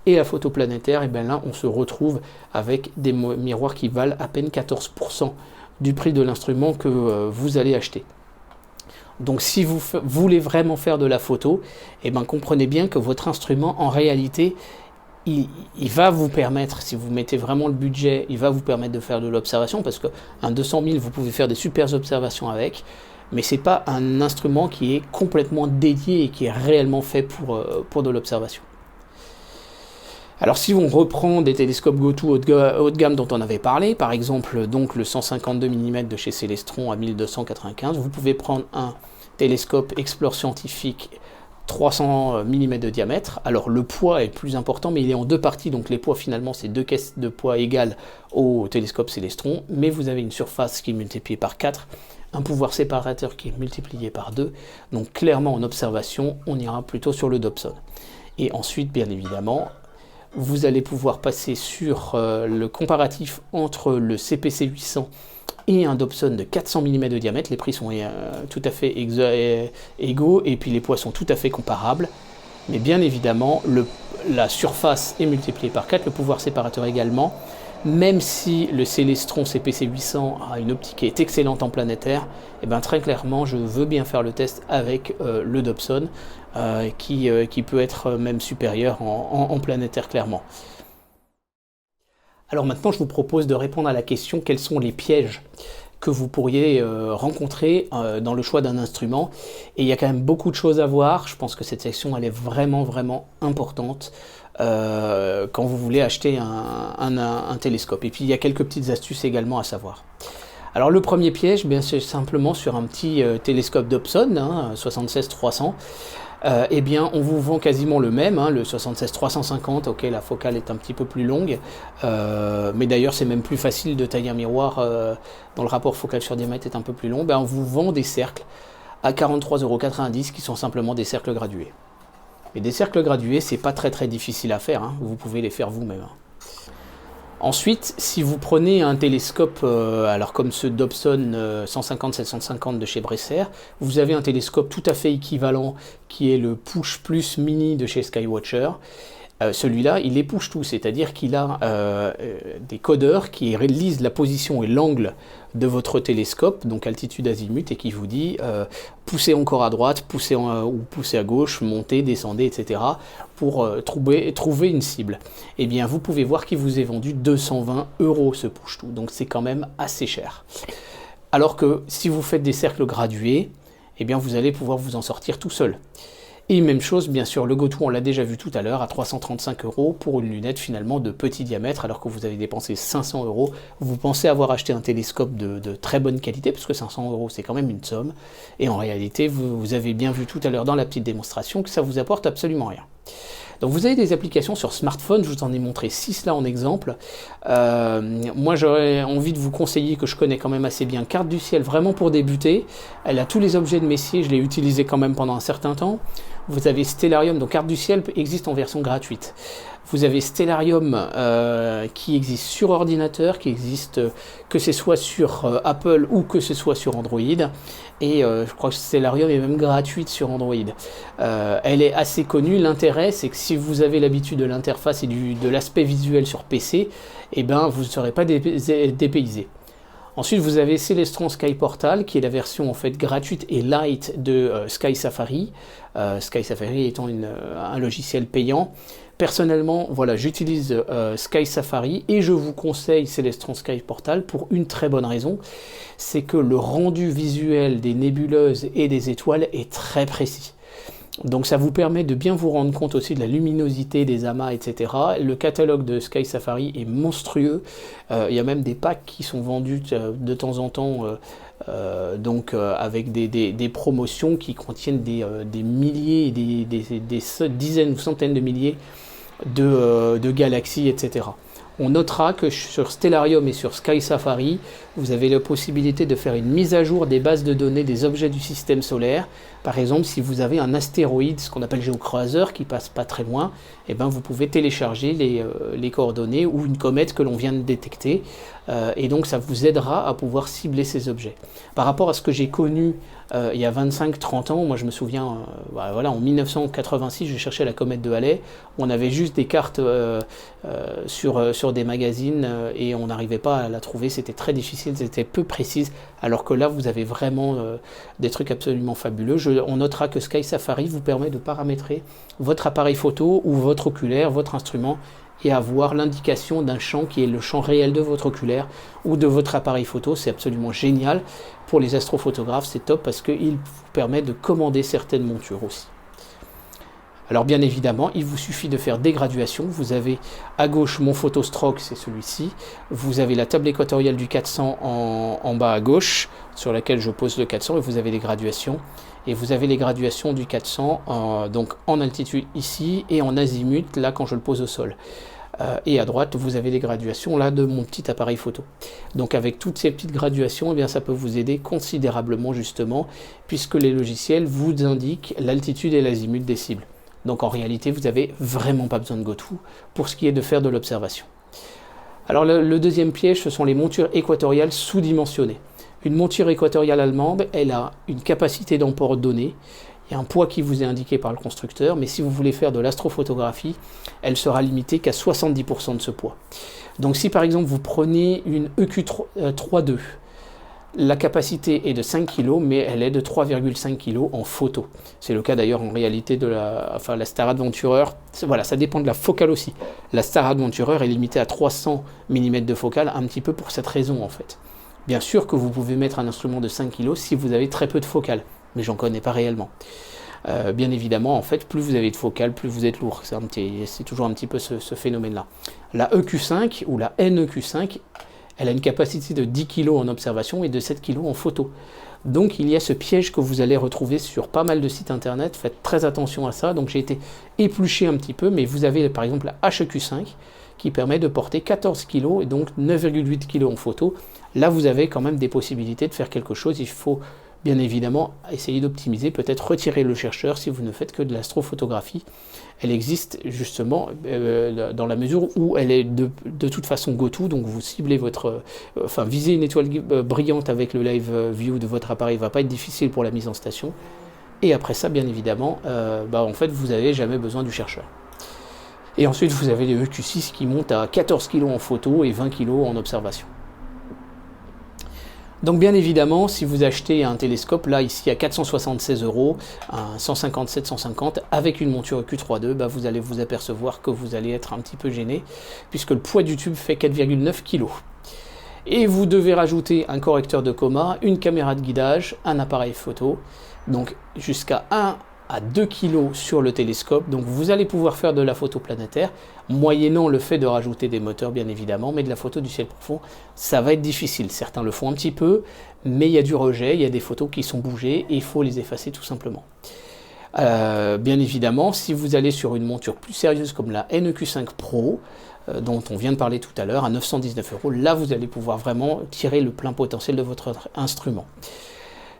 et la photo planétaire, et bien là on se retrouve avec des miroirs qui valent à peine 14% du prix de l'instrument que vous allez acheter. Donc si vous voulez vraiment faire de la photo, et bien comprenez bien que votre instrument en réalité il va vous permettre, si vous mettez vraiment le budget, il va vous permettre de faire de l'observation, parce qu'un 200 000, vous pouvez faire des super observations avec, mais ce n'est pas un instrument qui est complètement dédié et qui est réellement fait pour de l'observation. Alors si on reprend des télescopes Go-To haut de gamme dont on avait parlé, par exemple donc le 152 mm de chez Celestron à 1295, vous pouvez prendre un télescope Explore Scientifique 300 mm de diamètre. Alors le poids est plus important, mais il est en deux parties, donc les poids finalement c'est deux caisses de poids égales au télescope Celestron, mais vous avez une surface qui est multipliée par 4, un pouvoir séparateur qui est multiplié par 2, donc clairement en observation on ira plutôt sur le Dobson. Et ensuite bien évidemment vous allez pouvoir passer sur le comparatif entre le CPC 800 et un Dobson de 400 mm de diamètre. Les prix sont tout à fait égaux et puis les poids sont tout à fait comparables. Mais bien évidemment, la surface est multipliée par 4, le pouvoir séparateur également. Même si le Celestron CPC 800 a une optique qui est excellente en planétaire, et bien très clairement, je veux bien faire le test avec le Dobson, qui peut être même supérieur en planétaire clairement. Alors maintenant, je vous propose de répondre à la question: quels sont les pièges que vous pourriez rencontrer dans le choix d'un instrument? Et il y a quand même beaucoup de choses à voir. Je pense que cette section elle est vraiment importante quand vous voulez acheter un télescope. Et puis il y a quelques petites astuces également à savoir. Alors le premier piège, c'est simplement sur un petit télescope Dobson 76-300. Eh bien on vous vend quasiment le même, le 76-350, ok, la focale est un petit peu plus longue, mais d'ailleurs c'est même plus facile de tailler un miroir dont le rapport focal sur diamètre est un peu plus long. On vous vend des cercles à 43,90 € qui sont simplement des cercles gradués. Et des cercles gradués, c'est pas très difficile à faire, vous pouvez les faire vous-même. Ensuite, si vous prenez un télescope, alors comme ce Dobson 150-750 de chez Bresser, vous avez un télescope tout à fait équivalent qui est le Push Plus Mini de chez Skywatcher. Celui-là, il est push-to, c'est-à-dire qu'il a des codeurs qui lisent la position et l'angle de votre télescope, donc altitude azimut, et qui vous dit poussez encore à droite, ou poussez à gauche, montez, descendez, etc. pour trouver une cible. Eh bien, vous pouvez voir qu'il vous est vendu 220 € ce push-to, donc c'est quand même assez cher. Alors que si vous faites des cercles gradués, eh bien, vous allez pouvoir vous en sortir tout seul. Et même chose, bien sûr, le Go-To, on l'a déjà vu tout à l'heure, à 335 € pour une lunette finalement de petit diamètre, alors que vous avez dépensé 500 €. Vous pensez avoir acheté un télescope de très bonne qualité, parce que 500 € c'est quand même une somme. Et en réalité, vous avez bien vu tout à l'heure dans la petite démonstration que ça vous apporte absolument rien. Donc vous avez des applications sur smartphone, je vous en ai montré 6 là en exemple. Moi j'aurais envie de vous conseiller, que je connais quand même assez bien, Carte du ciel, vraiment pour débuter. Elle a tous les objets de Messier, je l'ai utilisé quand même pendant un certain temps. Vous avez Stellarium, donc Carte du ciel existe en version gratuite. Vous avez Stellarium qui existe sur ordinateur, qui existe que ce soit sur Apple ou que ce soit sur Android. Et je crois que Stellarium est même gratuite sur Android. Elle est assez connue. L'intérêt, c'est que si vous avez l'habitude de l'interface et de l'aspect visuel sur PC, eh ben, vous ne serez pas dépaysé. Ensuite, vous avez Celestron Sky Portal, qui est la version en fait gratuite et light de Sky Safari. Sky Safari étant un logiciel payant. Personnellement, voilà, j'utilise Sky Safari et je vous conseille Celestron Sky Portal pour une très bonne raison, c'est que le rendu visuel des nébuleuses et des étoiles est très précis. Donc ça vous permet de bien vous rendre compte aussi de la luminosité des amas, etc. Le catalogue de Sky Safari est monstrueux. Il y a même des packs qui sont vendus de temps en temps, avec des promotions qui contiennent des milliers, des dizaines ou centaines de milliers de galaxies, etc. On notera que sur Stellarium et sur Sky Safari, vous avez la possibilité de faire une mise à jour des bases de données des objets du système solaire. Par exemple, si vous avez un astéroïde, ce qu'on appelle géocroiseur, qui passe pas très loin, eh ben vous pouvez télécharger les coordonnées ou une comète que l'on vient de détecter. Et donc ça vous aidera à pouvoir cibler ces objets. Par rapport à ce que j'ai connu il y a 25-30 ans, moi je me souviens, voilà, en 1986, je cherchais la comète de Halley, on avait juste des cartes sur des magazines et on n'arrivait pas à la trouver, c'était très difficile, c'était peu précise, alors que là vous avez vraiment des trucs absolument fabuleux. On notera que Sky Safari vous permet de paramétrer votre appareil photo ou votre oculaire, votre instrument, et avoir l'indication d'un champ qui est le champ réel de votre oculaire ou de votre appareil photo. C'est absolument génial. Pour les astrophotographes, c'est top parce qu'il vous permet de commander certaines montures aussi. Alors bien évidemment, il vous suffit de faire des graduations. Vous avez à gauche mon photostroke, c'est celui-ci. Vous avez la table équatoriale du 400 en bas à gauche, sur laquelle je pose le 400, et vous avez les graduations. Et vous avez les graduations du 400 donc en altitude ici et en azimut là quand je le pose au sol. Et à droite, vous avez les graduations là de mon petit appareil photo. Donc avec toutes ces petites graduations, eh bien, ça peut vous aider considérablement justement, puisque les logiciels vous indiquent l'altitude et l'azimut des cibles. Donc en réalité, vous n'avez vraiment pas besoin de GoTo pour ce qui est de faire de l'observation. Alors le deuxième piège, ce sont les montures équatoriales sous-dimensionnées. Une monture équatoriale allemande, elle a une capacité d'emport donné. Il y a un poids qui vous est indiqué par le constructeur, mais si vous voulez faire de l'astrophotographie, elle sera limitée qu'à 70% de ce poids. Donc si par exemple vous prenez une EQ32, la capacité est de 5 kg, mais elle est de 3,5 kg en photo. C'est le cas d'ailleurs en réalité de la Star Adventurer. Voilà, ça dépend de la focale aussi. La Star Adventurer est limitée à 300 mm de focale, un petit peu pour cette raison en fait. Bien sûr que vous pouvez mettre un instrument de 5 kg si vous avez très peu de focale, mais j'en connais pas réellement. Bien évidemment, en fait, plus vous avez de focale, plus vous êtes lourd. C'est toujours un petit peu ce phénomène-là. La EQ5 ou la NEQ5, elle a une capacité de 10 kg en observation et de 7 kg en photo. Donc il y a ce piège que vous allez retrouver sur pas mal de sites internet, faites très attention à ça. Donc j'ai été épluché un petit peu, mais vous avez par exemple la HEQ5 qui permet de porter 14 kg et donc 9,8 kg en photo. Là vous avez quand même des possibilités de faire quelque chose. Il faut bien évidemment essayer d'optimiser, peut-être retirer le chercheur si vous ne faites que de l'astrophotographie. Elle existe justement dans la mesure où elle est de toute façon GoTo, donc vous ciblez viser une étoile brillante avec le live view de votre appareil ne va pas être difficile pour la mise en station. Et après ça, bien évidemment, en fait, vous n'avez jamais besoin du chercheur. Et ensuite, vous avez les EQ6 qui montent à 14 kg en photo et 20 kg en observation. Donc bien évidemment, si vous achetez un télescope, là ici à 476 €, un 157-150 avec une monture EQ32, vous allez vous apercevoir que vous allez être un petit peu gêné, puisque le poids du tube fait 4,9 kg. Et vous devez rajouter un correcteur de coma, une caméra de guidage, un appareil photo, donc jusqu'à 1 à 2 kg sur le télescope, donc vous allez pouvoir faire de la photo planétaire, moyennant le fait de rajouter des moteurs bien évidemment, mais de la photo du ciel profond, ça va être difficile. Certains le font un petit peu, mais il y a du rejet, il y a des photos qui sont bougées, et il faut les effacer tout simplement. Bien évidemment, si vous allez sur une monture plus sérieuse comme la NEQ5 Pro, dont on vient de parler tout à l'heure, à 919 €, là vous allez pouvoir vraiment tirer le plein potentiel de votre instrument.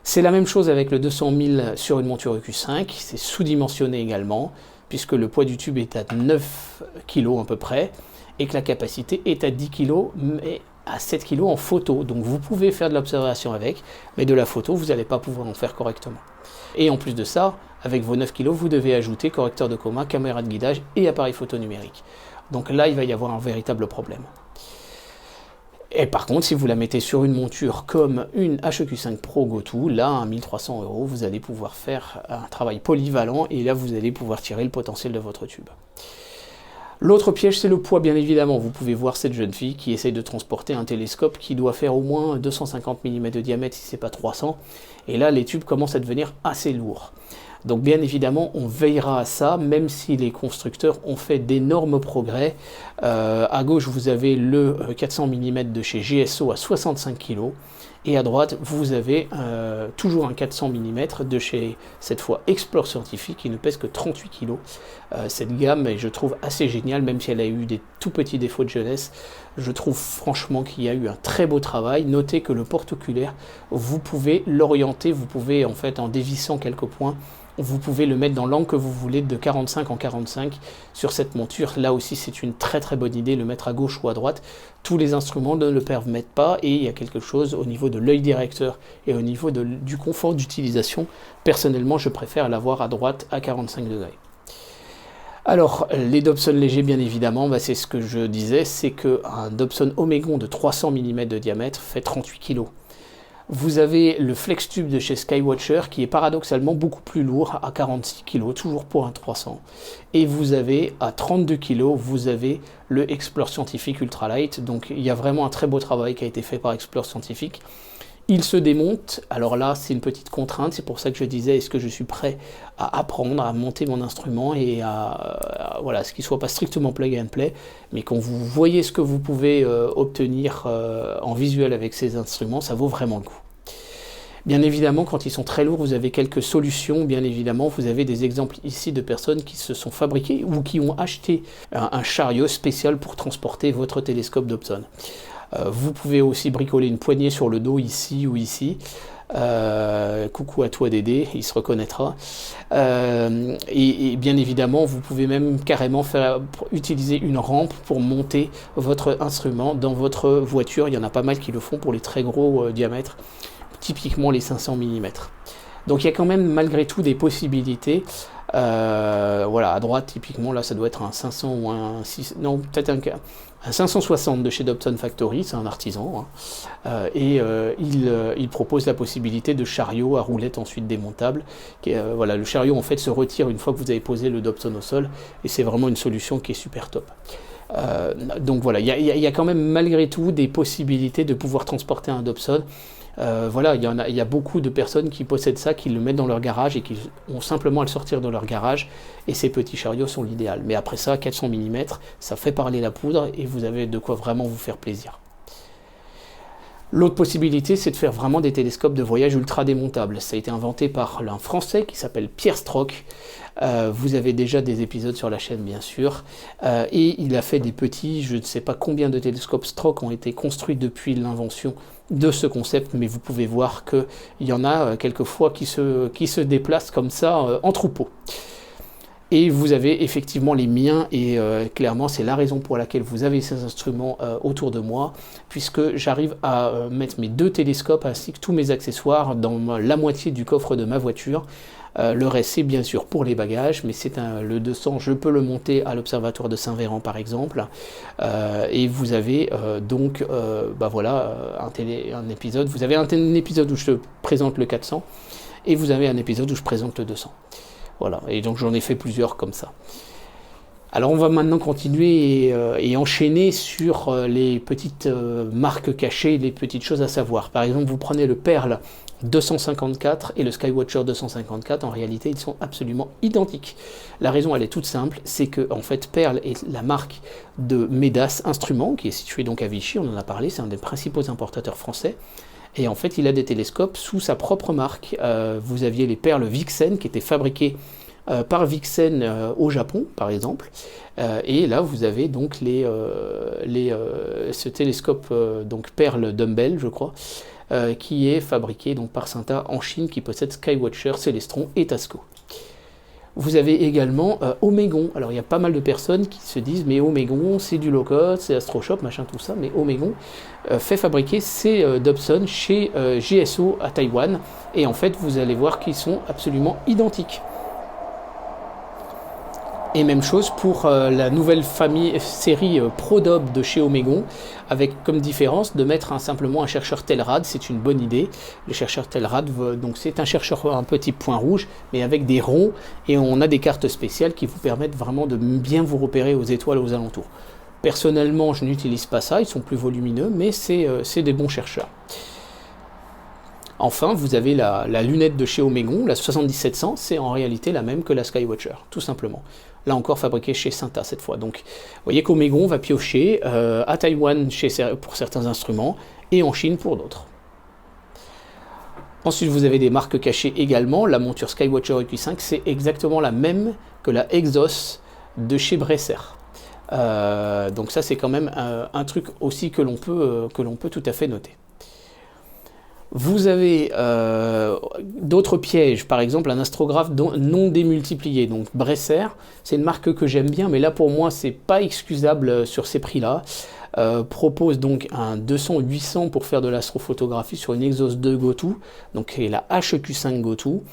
C'est la même chose avec le 200 000 sur une monture EQ5, c'est sous-dimensionné également, puisque le poids du tube est à 9 kg à peu près, et que la capacité est à 10 kg, mais à 7 kg en photo. Donc vous pouvez faire de l'observation avec, mais de la photo, vous n'allez pas pouvoir en faire correctement. Et en plus de ça, avec vos 9 kg, vous devez ajouter correcteur de coma, caméra de guidage et appareil photo numérique. Donc là, il va y avoir un véritable problème. Et par contre, si vous la mettez sur une monture comme une HEQ5 Pro GoTo, là, à 1300 €, vous allez pouvoir faire un travail polyvalent et là, vous allez pouvoir tirer le potentiel de votre tube. L'autre piège, c'est le poids, bien évidemment. Vous pouvez voir cette jeune fille qui essaye de transporter un télescope qui doit faire au moins 250 mm de diamètre, si c'est pas 300. Et là, les tubes commencent à devenir assez lourds. Donc bien évidemment, on veillera à ça, même si les constructeurs ont fait d'énormes progrès. À gauche, vous avez le 400 mm de chez GSO à 65 kg. Et à droite, vous avez toujours un 400 mm de chez, cette fois, Explore Scientific, qui ne pèse que 38 kg. Cette gamme est, je trouve, assez géniale, même si elle a eu des tout petits défauts de jeunesse. Je trouve franchement qu'il y a eu un très beau travail. Notez que le porte-oculaire, vous pouvez l'orienter, vous pouvez, en fait, en dévissant quelques points, vous pouvez le mettre dans l'angle que vous voulez de 45 en 45 sur cette monture. Là aussi, c'est une très très bonne idée, le mettre à gauche ou à droite. Tous les instruments ne le permettent pas et il y a quelque chose au niveau de l'œil directeur et au niveau du confort d'utilisation. Personnellement, je préfère l'avoir à droite à 45 degrés. Alors, les Dobson légers, bien évidemment, c'est ce que je disais, c'est qu'un Dobson Omegon de 300 mm de diamètre fait 38 kg. Vous avez le FlexTube de chez Skywatcher qui est paradoxalement beaucoup plus lourd à 46 kg, toujours pour un 300. Et vous avez à 32 kg, vous avez le Explore Scientific Ultralight. Donc il y a vraiment un très beau travail qui a été fait par Explore Scientific. Il se démonte, alors là c'est une petite contrainte, c'est pour ça que je disais est-ce que je suis prêt à apprendre, à monter mon instrument et voilà, ce qui ne soit pas strictement plug and play, mais quand vous voyez ce que vous pouvez obtenir en visuel avec ces instruments, ça vaut vraiment le coup. Bien évidemment, quand ils sont très lourds, vous avez quelques solutions. Bien évidemment, vous avez des exemples ici de personnes qui se sont fabriquées ou qui ont acheté un chariot spécial pour transporter votre télescope Dobson. Vous pouvez aussi bricoler une poignée sur le dos ici ou ici. Coucou à toi Dédé, il se reconnaîtra. Et bien évidemment, vous pouvez même carrément utiliser une rampe pour monter votre instrument dans votre voiture. Il y en a pas mal qui le font pour les très gros diamètres, typiquement les 500 mm. Donc il y a quand même malgré tout des possibilités. Voilà, à droite typiquement là ça doit être un 500 ou un 6, non peut-être un 560 de chez Dobson Factory, c'est un artisan, hein. Il propose la possibilité de chariot à roulette ensuite démontable. Voilà, le chariot en fait se retire une fois que vous avez posé le Dobson au sol et c'est vraiment une solution qui est super top. Donc voilà, il y a quand même malgré tout des possibilités de pouvoir transporter un Dobson. Voilà, il y a beaucoup de personnes qui possèdent ça, qui le mettent dans leur garage et qui ont simplement à le sortir de leur garage et ces petits chariots sont l'idéal. Mais après ça, 400 mm, ça fait parler la poudre et vous avez de quoi vraiment vous faire plaisir. L'autre possibilité, c'est de faire vraiment des télescopes de voyage ultra démontables. Ça a été inventé par un Français qui s'appelle Pierre Strock. Vous avez déjà des épisodes sur la chaîne, bien sûr. Et il a fait des petits, je ne sais pas combien de télescopes Strock ont été construits depuis l'invention de ce concept, mais vous pouvez voir qu'il y en a quelquefois qui se déplacent comme ça en troupeau. Et vous avez effectivement les miens, et clairement c'est la raison pour laquelle vous avez ces instruments autour de moi, puisque j'arrive à mettre mes 2 télescopes ainsi que tous mes accessoires dans la moitié du coffre de ma voiture. Le reste c'est bien sûr pour les bagages, mais c'est le 200, je peux le monter à l'observatoire de Saint-Véran par exemple. Et vous avez donc voilà, un épisode, vous avez un épisode où je présente le 400, et vous avez un épisode où je présente le 200. Voilà, et donc j'en ai fait plusieurs comme ça. Alors on va maintenant continuer et enchaîner sur les petites marques cachées, les petites choses à savoir. Par exemple, vous prenez le Pearl 254 et le Skywatcher 254, en réalité ils sont absolument identiques. La raison elle est toute simple, c'est que en fait Pearl est la marque de Medas Instruments, qui est située donc à Vichy, on en a parlé, c'est un des principaux importateurs français. Et en fait, il a des télescopes sous sa propre marque. Vous aviez les Pearl Vixen qui étaient fabriqués par Vixen au Japon, par exemple. Et là, vous avez donc ce télescope donc Pearl Dumbbell, je crois, qui est fabriqué donc par Synta en Chine, qui possède Skywatcher, Celestron et Tasco. Vous avez également Omegon. Alors il y a pas mal de personnes qui se disent mais Omegon c'est du low cost, c'est AstroShop, machin tout ça, mais Omegon fait fabriquer ses Dobson chez GSO à Taïwan, et en fait vous allez voir qu'ils sont absolument identiques. Et même chose pour la nouvelle série ProDob de chez Omegon, avec comme différence de mettre simplement un chercheur Telrad, c'est une bonne idée. Le chercheur Telrad, donc c'est un chercheur un petit point rouge, mais avec des ronds, et on a des cartes spéciales qui vous permettent vraiment de bien vous repérer aux étoiles aux alentours. Personnellement, je n'utilise pas ça, ils sont plus volumineux, mais c'est des bons chercheurs. Enfin, vous avez la lunette de chez Omegon, la 7700, c'est en réalité la même que la Skywatcher, tout simplement. Là encore fabriquée chez Synta cette fois. Donc, vous voyez qu'Omegon va piocher à Taïwan pour certains instruments et en Chine pour d'autres. Ensuite, vous avez des marques cachées également. La monture Skywatcher EQ5, c'est exactement la même que la Exos de chez Bresser. Donc ça, c'est quand même un truc aussi que l'on peut tout à fait noter. Vous avez d'autres pièges, par exemple un astrographe non démultiplié. Donc Bresser, c'est une marque que j'aime bien, mais là pour moi c'est pas excusable sur ces prix-là. Propose donc un 200-800 pour faire de l'astrophotographie sur une Exos 2 GoTo, donc la HEQ5 GoTo.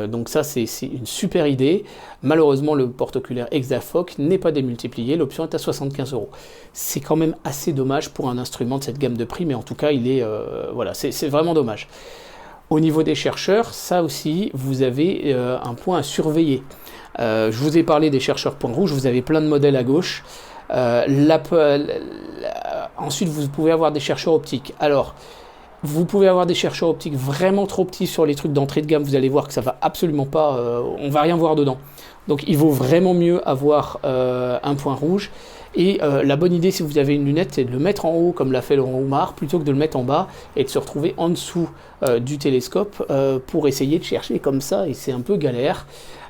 Donc ça c'est une super idée. Malheureusement le porte-oculaire Exafoc n'est pas démultiplié, l'option est à 75 €. C'est quand même assez dommage pour un instrument de cette gamme de prix, mais en tout cas il est voilà, c'est vraiment dommage. Au niveau des chercheurs, ça aussi vous avez un point à surveiller. Je vous ai parlé des chercheurs point rouge, vous avez plein de modèles à gauche. Ensuite vous pouvez avoir des chercheurs optiques. Alors vous pouvez avoir des chercheurs optiques vraiment trop petits sur les trucs d'entrée de gamme, vous allez voir que ça va absolument pas, on va rien voir dedans. Donc il vaut vraiment mieux avoir un point rouge. Et la bonne idée si vous avez une lunette, c'est de le mettre en haut comme l'a fait Laurent Oumar, plutôt que de le mettre en bas et de se retrouver en dessous du télescope pour essayer de chercher comme ça, et c'est un peu galère.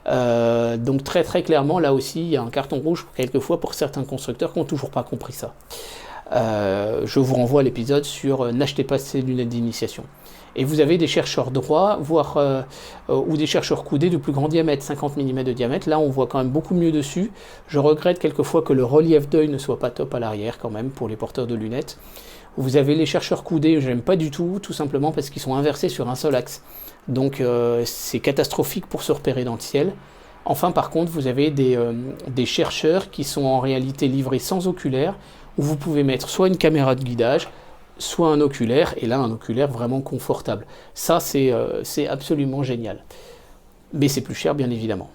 Donc très clairement, là aussi, il y a un carton rouge quelquefois pour certains constructeurs qui n'ont toujours pas compris ça. Je vous renvoie à l'épisode sur n'achetez pas ces lunettes d'initiation. Et vous avez des chercheurs droits, voire ou des chercheurs coudés de plus grand diamètre, 50 mm de diamètre. Là, on voit quand même beaucoup mieux dessus. Je regrette quelquefois que le relief d'œil ne soit pas top à l'arrière quand même pour les porteurs de lunettes. Vous avez les chercheurs coudés, j'aime pas du tout simplement parce qu'ils sont inversés sur un seul axe. Donc c'est catastrophique pour se repérer dans le ciel. Enfin, par contre, vous avez des chercheurs qui sont en réalité livrés sans oculaire, où vous pouvez mettre soit une caméra de guidage, soit un oculaire, et là un oculaire vraiment confortable. Ça c'est absolument génial. Mais c'est plus cher bien évidemment.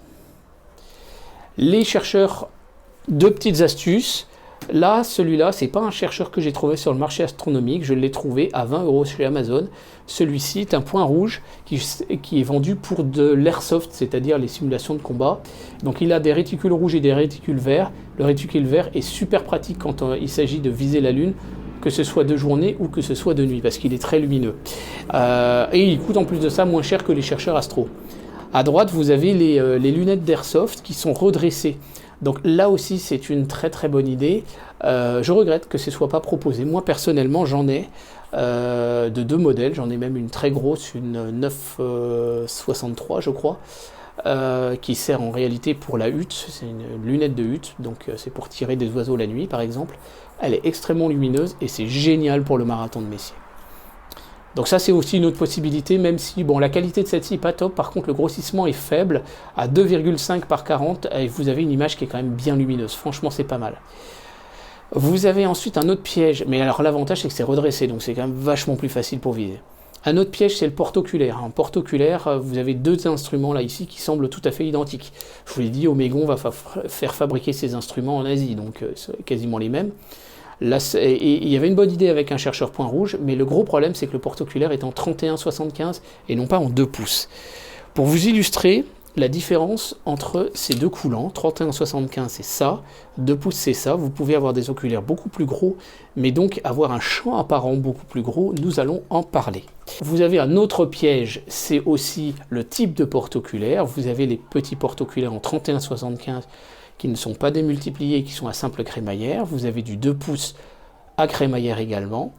Les chercheurs, deux petites astuces. Là, celui-là, c'est pas un chercheur que j'ai trouvé sur le marché astronomique, je l'ai trouvé à 20 € chez Amazon. Celui-ci est un point rouge qui est vendu pour de l'airsoft, c'est-à-dire les simulations de combat. Donc il a des réticules rouges et des réticules verts. Le réticule vert est super pratique quand il s'agit de viser la Lune, que ce soit de journée ou que ce soit de nuit, parce qu'il est très lumineux. Et il coûte en plus de ça moins cher que les chercheurs astro. À droite, vous avez les lunettes d'airsoft qui sont redressées. Donc là aussi, c'est une très bonne idée. Je regrette que ce ne soit pas proposé. Moi, personnellement, j'en ai de deux modèles. J'en ai même une très grosse, une 963, je crois, qui sert en réalité pour la hutte. C'est une lunette de hutte, donc c'est pour tirer des oiseaux la nuit, par exemple. Elle est extrêmement lumineuse et c'est génial pour le marathon de Messier. Donc ça c'est aussi une autre possibilité, même si bon, la qualité de celle-ci n'est pas top, par contre le grossissement est faible, à 2,5 par 40, et vous avez une image qui est quand même bien lumineuse, franchement c'est pas mal. Vous avez ensuite un autre piège, mais alors l'avantage c'est que c'est redressé, donc c'est quand même vachement plus facile pour viser. Un autre piège c'est le porte-oculaire. En porte-oculaire, vous avez deux instruments là ici qui semblent tout à fait identiques. Je vous l'ai dit, Omegon va faire fabriquer ses instruments en Asie, donc c'est quasiment les mêmes. Là, et il y avait une bonne idée avec un chercheur point rouge, mais le gros problème c'est que le porte-oculaire est en 31-75 et non pas en 2 pouces. Pour vous illustrer la différence entre ces deux coulants, 31-75 c'est ça, 2 pouces c'est ça, vous pouvez avoir des oculaires beaucoup plus gros, mais donc avoir un champ apparent beaucoup plus gros, nous allons en parler. Vous avez un autre piège, c'est aussi le type de porte-oculaire. Vous avez les petits porte-oculaires en 31-75 qui ne sont pas démultipliés, qui sont à simple crémaillère. Vous avez du 2 pouces à crémaillère également.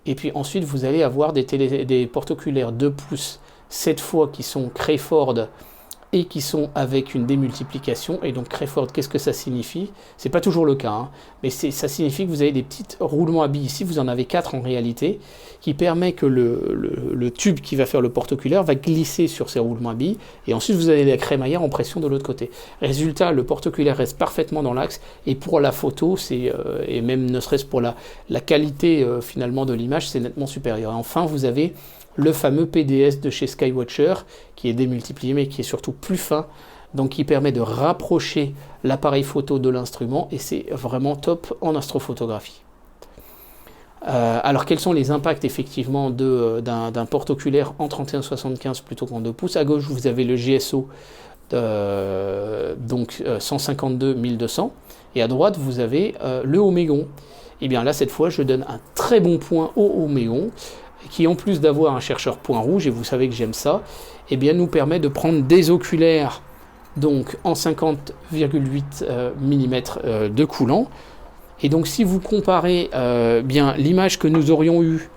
Et puis ensuite, vous allez avoir des porte-oculaires 2 pouces, cette fois qui sont Crayford et qui sont avec une démultiplication. Et donc Crayford, qu'est-ce que ça signifie? C'est pas toujours le cas, hein, mais ça signifie que vous avez des petits roulements à billes. Ici, vous en avez 4 en réalité, qui permet que le tube qui va faire le porte-oculaire va glisser sur ces roulements à billes, et ensuite vous avez la crémaillère en pression de l'autre côté. Résultat, le porte-oculaire reste parfaitement dans l'axe, et pour la photo, et même ne serait-ce pour la qualité finalement de l'image, c'est nettement supérieur. Et enfin, vous avez le fameux PDS de chez Skywatcher, qui est démultiplié, mais qui est surtout plus fin, donc qui permet de rapprocher l'appareil photo de l'instrument, et c'est vraiment top en astrophotographie. Alors quels sont les impacts effectivement d'un porte-oculaire en 31-75 plutôt qu'en 2 pouces? À gauche, vous avez le GSO, donc 152-1200, et à droite, vous avez le Omégon. Et bien là, cette fois, je donne un très bon point au Omégon, qui en plus d'avoir un chercheur point rouge, et vous savez que j'aime ça, eh bien nous permet de prendre des oculaires donc en 50,8 mm de coulant. Et donc si vous comparez bien l'image que nous aurions eue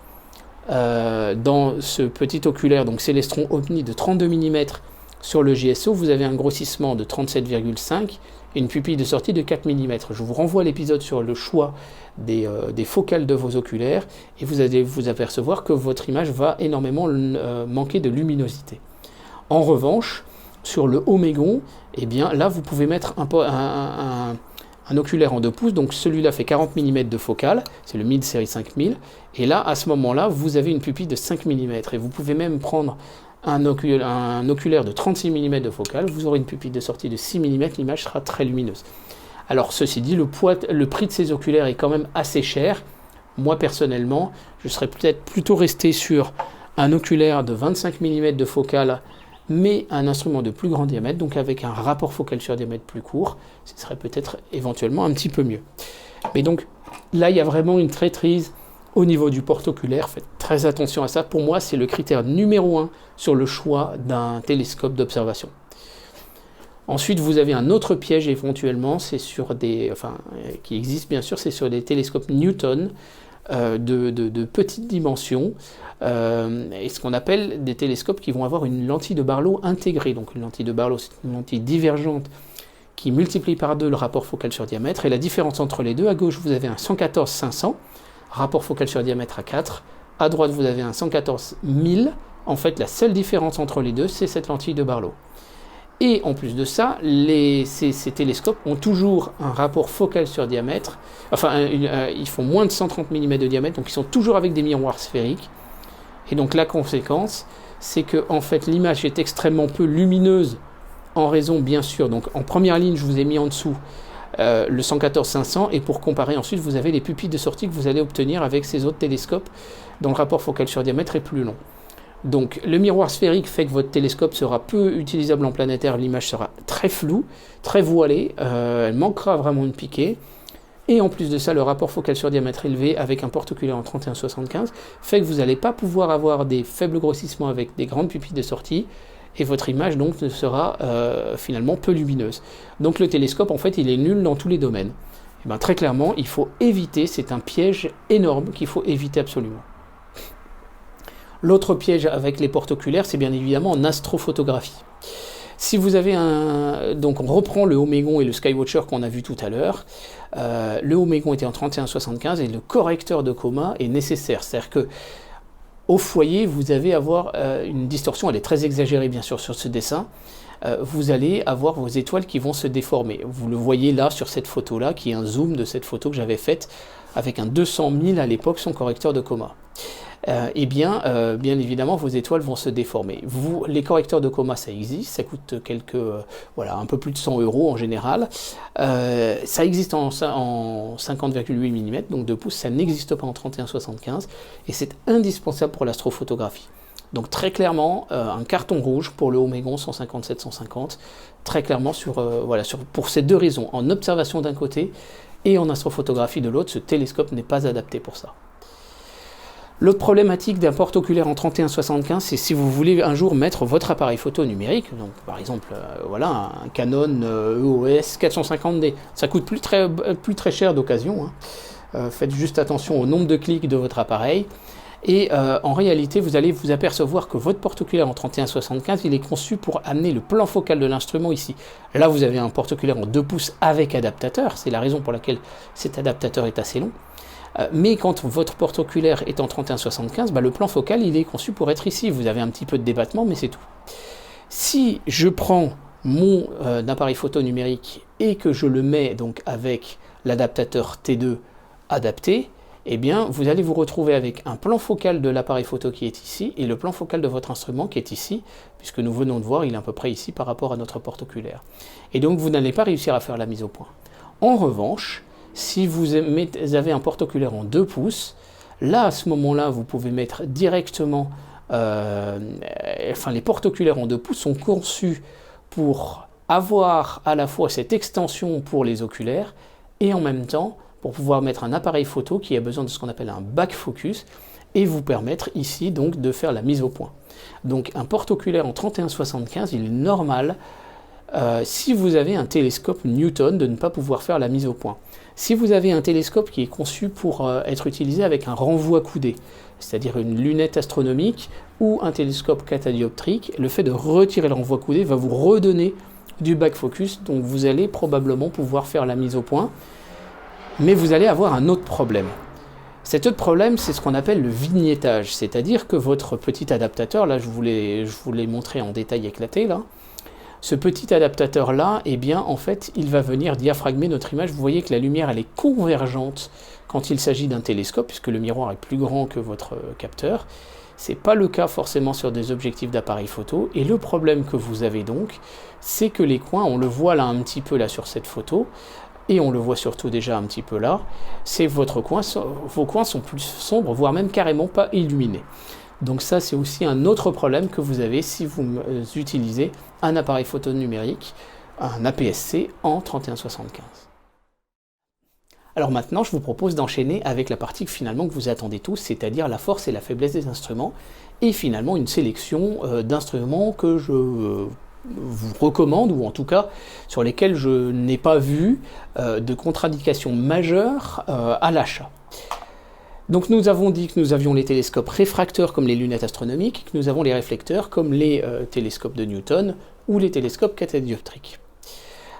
dans ce petit oculaire, donc Celestron Omni de 32 mm sur le GSO, vous avez un grossissement de 37,5 et une pupille de sortie de 4 mm. Je vous renvoie à l'épisode sur le choix des focales de vos oculaires, et vous allez vous apercevoir que votre image va énormément manquer de luminosité. En revanche, sur le Omégon, eh bien là vous pouvez mettre un oculaire en 2 pouces, donc celui-là fait 40 mm de focale, c'est le Mid série 5000, et là à ce moment-là vous avez une pupille de 5 mm, et vous pouvez même prendre un oculaire de 36 mm de focale, vous aurez une pupille de sortie de 6 mm, l'image sera très lumineuse. Alors ceci dit, le prix de ces oculaires est quand même assez cher. Moi personnellement, je serais peut-être plutôt resté sur un oculaire de 25 mm de focale, mais un instrument de plus grand diamètre, donc avec un rapport focal sur diamètre plus court, ce serait peut-être éventuellement un petit peu mieux. Mais donc là, il y a vraiment une traîtrise au niveau du porte-oculaire, faites très attention à ça. Pour moi, c'est le critère numéro 1 sur le choix d'un télescope d'observation. Ensuite, vous avez un autre piège éventuellement, c'est sur qui existe bien sûr, c'est sur des télescopes Newton de petites dimensions, et ce qu'on appelle des télescopes qui vont avoir une lentille de Barlow intégrée. Donc une lentille de Barlow, c'est une lentille divergente qui multiplie par 2 le rapport focal sur diamètre, et la différence entre les deux, à gauche vous avez un 114-500, rapport focal sur diamètre à 4, à droite vous avez un 114-1000, en fait la seule différence entre les deux, c'est cette lentille de Barlow. Et en plus de ça, ces télescopes ont toujours un rapport focal sur diamètre, ils font moins de 130 mm de diamètre, donc ils sont toujours avec des miroirs sphériques. Et donc la conséquence, c'est que en fait l'image est extrêmement peu lumineuse, en raison bien sûr, donc en première ligne je vous ai mis en dessous le 114-500, et pour comparer ensuite vous avez les pupilles de sortie que vous allez obtenir avec ces autres télescopes dont le rapport focal sur diamètre est plus long. Donc le miroir sphérique fait que votre télescope sera peu utilisable en planétaire, l'image sera très floue, très voilée, elle manquera vraiment de piquer, et en plus de ça, le rapport focal sur diamètre élevé avec un porte-oculaire en 31-75 fait que vous n'allez pas pouvoir avoir des faibles grossissements avec des grandes pupilles de sortie, et votre image donc sera finalement peu lumineuse. Donc le télescope en fait il est nul dans tous les domaines. Et bien, très clairement il faut éviter, c'est un piège énorme qu'il faut éviter absolument. L'autre piège avec les porte-oculaires, c'est bien évidemment en astrophotographie. Si vous avez donc on reprend le Omégon et le Skywatcher qu'on a vu tout à l'heure. Le Omégon était en 31-75 et le correcteur de coma est nécessaire. C'est-à-dire que au foyer, vous allez avoir une distorsion, elle est très exagérée bien sûr sur ce dessin. Vous allez avoir vos étoiles qui vont se déformer. Vous le voyez là sur cette photo-là, qui est un zoom de cette photo que j'avais faite avec un 200 000 à l'époque, son correcteur de coma. Bien évidemment, vos étoiles vont se déformer. Les correcteurs de coma, ça existe, ça coûte un peu plus de 100 € en général. Ça existe en 50,8 mm, donc 2 pouces, ça n'existe pas en 31-75, et c'est indispensable pour l'astrophotographie. Donc très clairement, un carton rouge pour le Omégon 157-150, très clairement pour ces deux raisons, en observation d'un côté et en astrophotographie de l'autre, ce télescope n'est pas adapté pour ça. L'autre problématique d'un porte-oculaire en 31-75, c'est si vous voulez un jour mettre votre appareil photo numérique, donc par exemple un Canon EOS 450D, ça coûte plus très cher d'occasion, hein. Faites juste attention au nombre de clics de votre appareil. Et en réalité, vous allez vous apercevoir que votre porte-oculaire en 31-75, il est conçu pour amener le plan focal de l'instrument ici. Là, vous avez un porte-oculaire en 2 pouces avec adaptateur, c'est la raison pour laquelle cet adaptateur est assez long. Mais quand votre porte-oculaire est en 31-75, le plan focal, il est conçu pour être ici. Vous avez un petit peu de débattement, mais c'est tout. Si je prends mon appareil photo numérique et que je le mets donc avec l'adaptateur T2 adapté, eh bien, vous allez vous retrouver avec un plan focal de l'appareil photo qui est ici et le plan focal de votre instrument qui est ici, puisque nous venons de voir, il est à peu près ici par rapport à notre porte-oculaire. Et donc, vous n'allez pas réussir à faire la mise au point. En revanche, si vous avez un porte-oculaire en 2 pouces, là, à ce moment-là, vous pouvez mettre directement... les porte-oculaires en 2 pouces sont conçus pour avoir à la fois cette extension pour les oculaires et en même temps pour pouvoir mettre un appareil photo qui a besoin de ce qu'on appelle un back focus et vous permettre ici donc de faire la mise au point. Donc un porte-oculaire en 31-75, il est normal si vous avez un télescope Newton de ne pas pouvoir faire la mise au point. Si vous avez un télescope qui est conçu pour être utilisé avec un renvoi coudé, c'est-à-dire une lunette astronomique ou un télescope catadioptrique, le fait de retirer le renvoi coudé va vous redonner du back focus, donc vous allez probablement pouvoir faire la mise au point. Mais vous allez avoir un autre problème. Cet autre problème, c'est ce qu'on appelle le vignettage, c'est-à-dire que votre petit adaptateur, là je vous l'ai montré en détail éclaté, là, ce petit adaptateur-là, eh bien, en fait, il va venir diaphragmer notre image. Vous voyez que la lumière, elle est convergente quand il s'agit d'un télescope, puisque le miroir est plus grand que votre capteur. Ce n'est pas le cas forcément sur des objectifs d'appareil photo. Et le problème que vous avez donc, c'est que les coins, on le voit là un petit peu là sur cette photo, et on le voit surtout déjà un petit peu là, c'est vos coins sont plus sombres, voire même carrément pas illuminés. Donc ça, c'est aussi un autre problème que vous avez si vous utilisez un appareil photo numérique, un APS-C en 31-75. Alors maintenant, je vous propose d'enchaîner avec la partie finalement que vous attendez tous, c'est-à-dire la force et la faiblesse des instruments, et finalement une sélection d'instruments que je vous recommande, ou en tout cas sur lesquels je n'ai pas vu de contre-indication majeure à l'achat. Donc nous avons dit que nous avions les télescopes réfracteurs comme les lunettes astronomiques, et que nous avons les réflecteurs comme les télescopes de Newton ou les télescopes catadioptriques.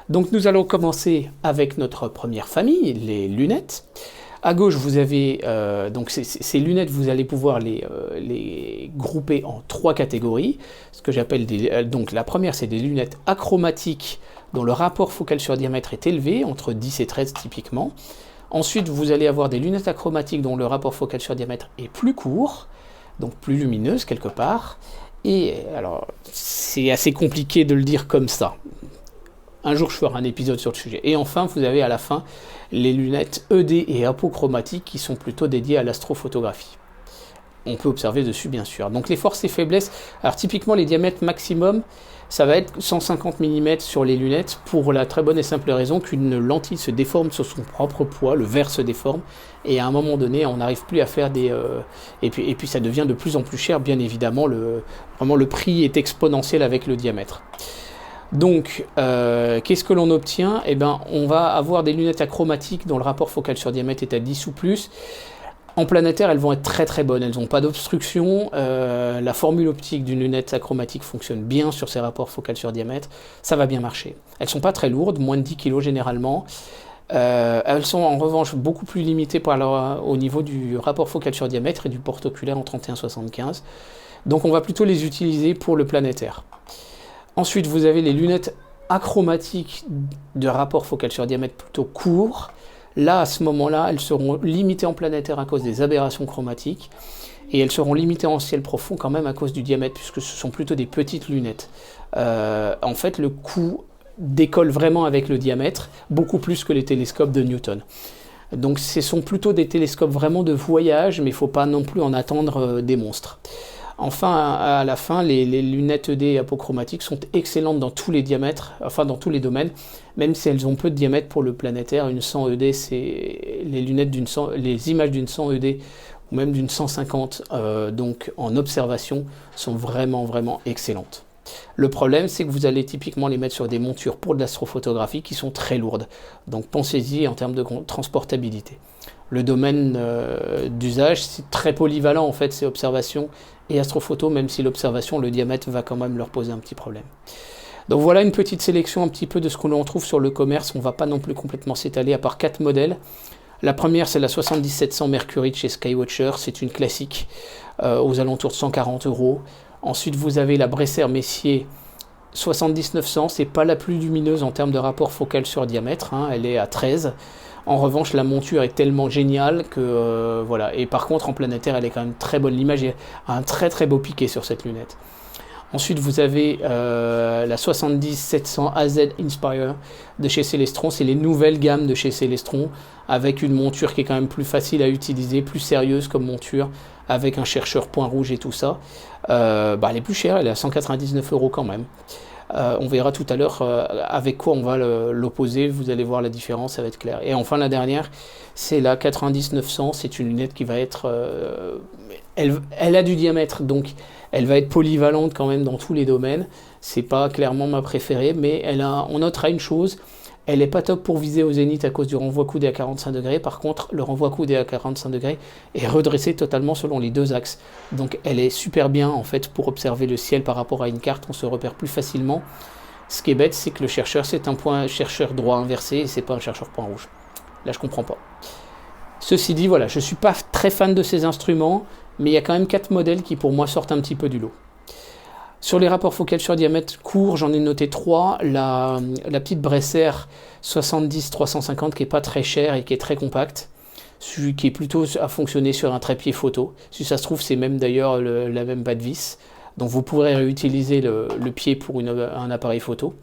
Donc nous allons commencer avec notre première famille, les lunettes. À gauche, vous avez donc ces lunettes, vous allez pouvoir les grouper en 3 catégories. Ce que j'appelle donc la première, c'est des lunettes achromatiques dont le rapport focal sur diamètre est élevé, entre 10 et 13 typiquement. Ensuite, vous allez avoir des lunettes achromatiques dont le rapport focal sur diamètre est plus court, donc plus lumineuse quelque part. Et alors, c'est assez compliqué de le dire comme ça. Un jour, je ferai un épisode sur le sujet. Et enfin, vous avez à la fin les lunettes ED et apochromatiques qui sont plutôt dédiées à l'astrophotographie. On peut observer dessus, bien sûr. Donc les forces et faiblesses, alors typiquement les diamètres maximum, ça va être 150 mm sur les lunettes pour la très bonne et simple raison qu'une lentille se déforme sur son propre poids, le verre se déforme, et à un moment donné, on n'arrive plus à faire des... Et puis ça devient de plus en plus cher, bien évidemment, vraiment le prix est exponentiel avec le diamètre. Donc, qu'est-ce que l'on obtient? Eh bien, on va avoir des lunettes achromatiques dont le rapport focal sur diamètre est à 10 ou plus. En planétaire, elles vont être très très bonnes, elles n'ont pas d'obstruction, la formule optique d'une lunette achromatique fonctionne bien sur ces rapports focal sur diamètre, ça va bien marcher. Elles ne sont pas très lourdes, moins de 10 kg généralement, elles sont en revanche beaucoup plus limitées au niveau du rapport focal sur diamètre et du porte-oculaire en 31-75, donc on va plutôt les utiliser pour le planétaire. Ensuite, vous avez les lunettes achromatiques de rapport focal sur diamètre plutôt court. Là, à ce moment-là, elles seront limitées en planétaire à cause des aberrations chromatiques et elles seront limitées en ciel profond quand même à cause du diamètre puisque ce sont plutôt des petites lunettes. En fait, le coût décolle vraiment avec le diamètre, beaucoup plus que les télescopes de Newton. Donc ce sont plutôt des télescopes vraiment de voyage, mais il ne faut pas non plus en attendre des monstres. Enfin, à la fin, les lunettes ED apochromatiques sont excellentes dans tous les diamètres, enfin dans tous les domaines, même si elles ont peu de diamètre pour le planétaire. Une 100 ED, c'est les images d'une 100 ED ou même d'une 150, donc en observation, sont vraiment vraiment excellentes. Le problème, c'est que vous allez typiquement les mettre sur des montures pour de l'astrophotographie qui sont très lourdes. Donc pensez-y en termes de transportabilité. le domaine d'usage. C'est très polyvalent en fait, c'est observation et astrophoto, même si l'observation, le diamètre va quand même leur poser un petit problème. Donc voilà une petite sélection un petit peu de ce que l'on trouve sur le commerce. On ne va pas non plus complètement s'étaler, à part 4 modèles. La première, c'est la 7700 Mercury de chez Skywatcher, c'est une classique, aux alentours de 140 €. Ensuite, vous avez la Bresser Messier 70900, c'est pas la plus lumineuse en termes de rapport focal sur diamètre, hein, elle est à 13. En revanche, la monture est tellement géniale que voilà. Et par contre, en planétaire, elle est quand même très bonne. L'image a un très très beau piqué sur cette lunette. Ensuite, vous avez la 70700 AZ Inspire de chez Celestron. C'est les nouvelles gammes de chez Celestron, avec une monture qui est quand même plus facile à utiliser, plus sérieuse comme monture, avec un chercheur point rouge et tout ça. Elle est plus chère, elle est à 199 € quand même. On verra tout à l'heure avec quoi on va l'opposer, vous allez voir la différence, ça va être clair. Et enfin la dernière, c'est la 90900, c'est une lunette qui va être... elle a du diamètre, donc elle va être polyvalente quand même dans tous les domaines. C'est pas clairement ma préférée, mais on notera une chose, elle n'est pas top pour viser au zénith à cause du renvoi coudé à 45 degrés. Par contre, le renvoi coudé à 45 degrés est redressé totalement selon les deux axes. Donc elle est super bien en fait pour observer le ciel par rapport à une carte, on se repère plus facilement. Ce qui est bête, c'est que le chercheur, c'est un point chercheur droit inversé et c'est pas un chercheur point rouge. Là, je comprends pas. Ceci dit, voilà, je suis pas très fan de ces instruments, mais il y a quand même 4 modèles qui pour moi sortent un petit peu du lot. Sur les rapports focaux sur diamètre court, j'en ai noté 3. La petite Bresser 70-350 qui est pas très chère et qui est très compacte, celui qui est plutôt à fonctionner sur un trépied photo. Si ça se trouve, c'est même d'ailleurs la même patte vis. Donc vous pourrez réutiliser le pied pour un appareil photo.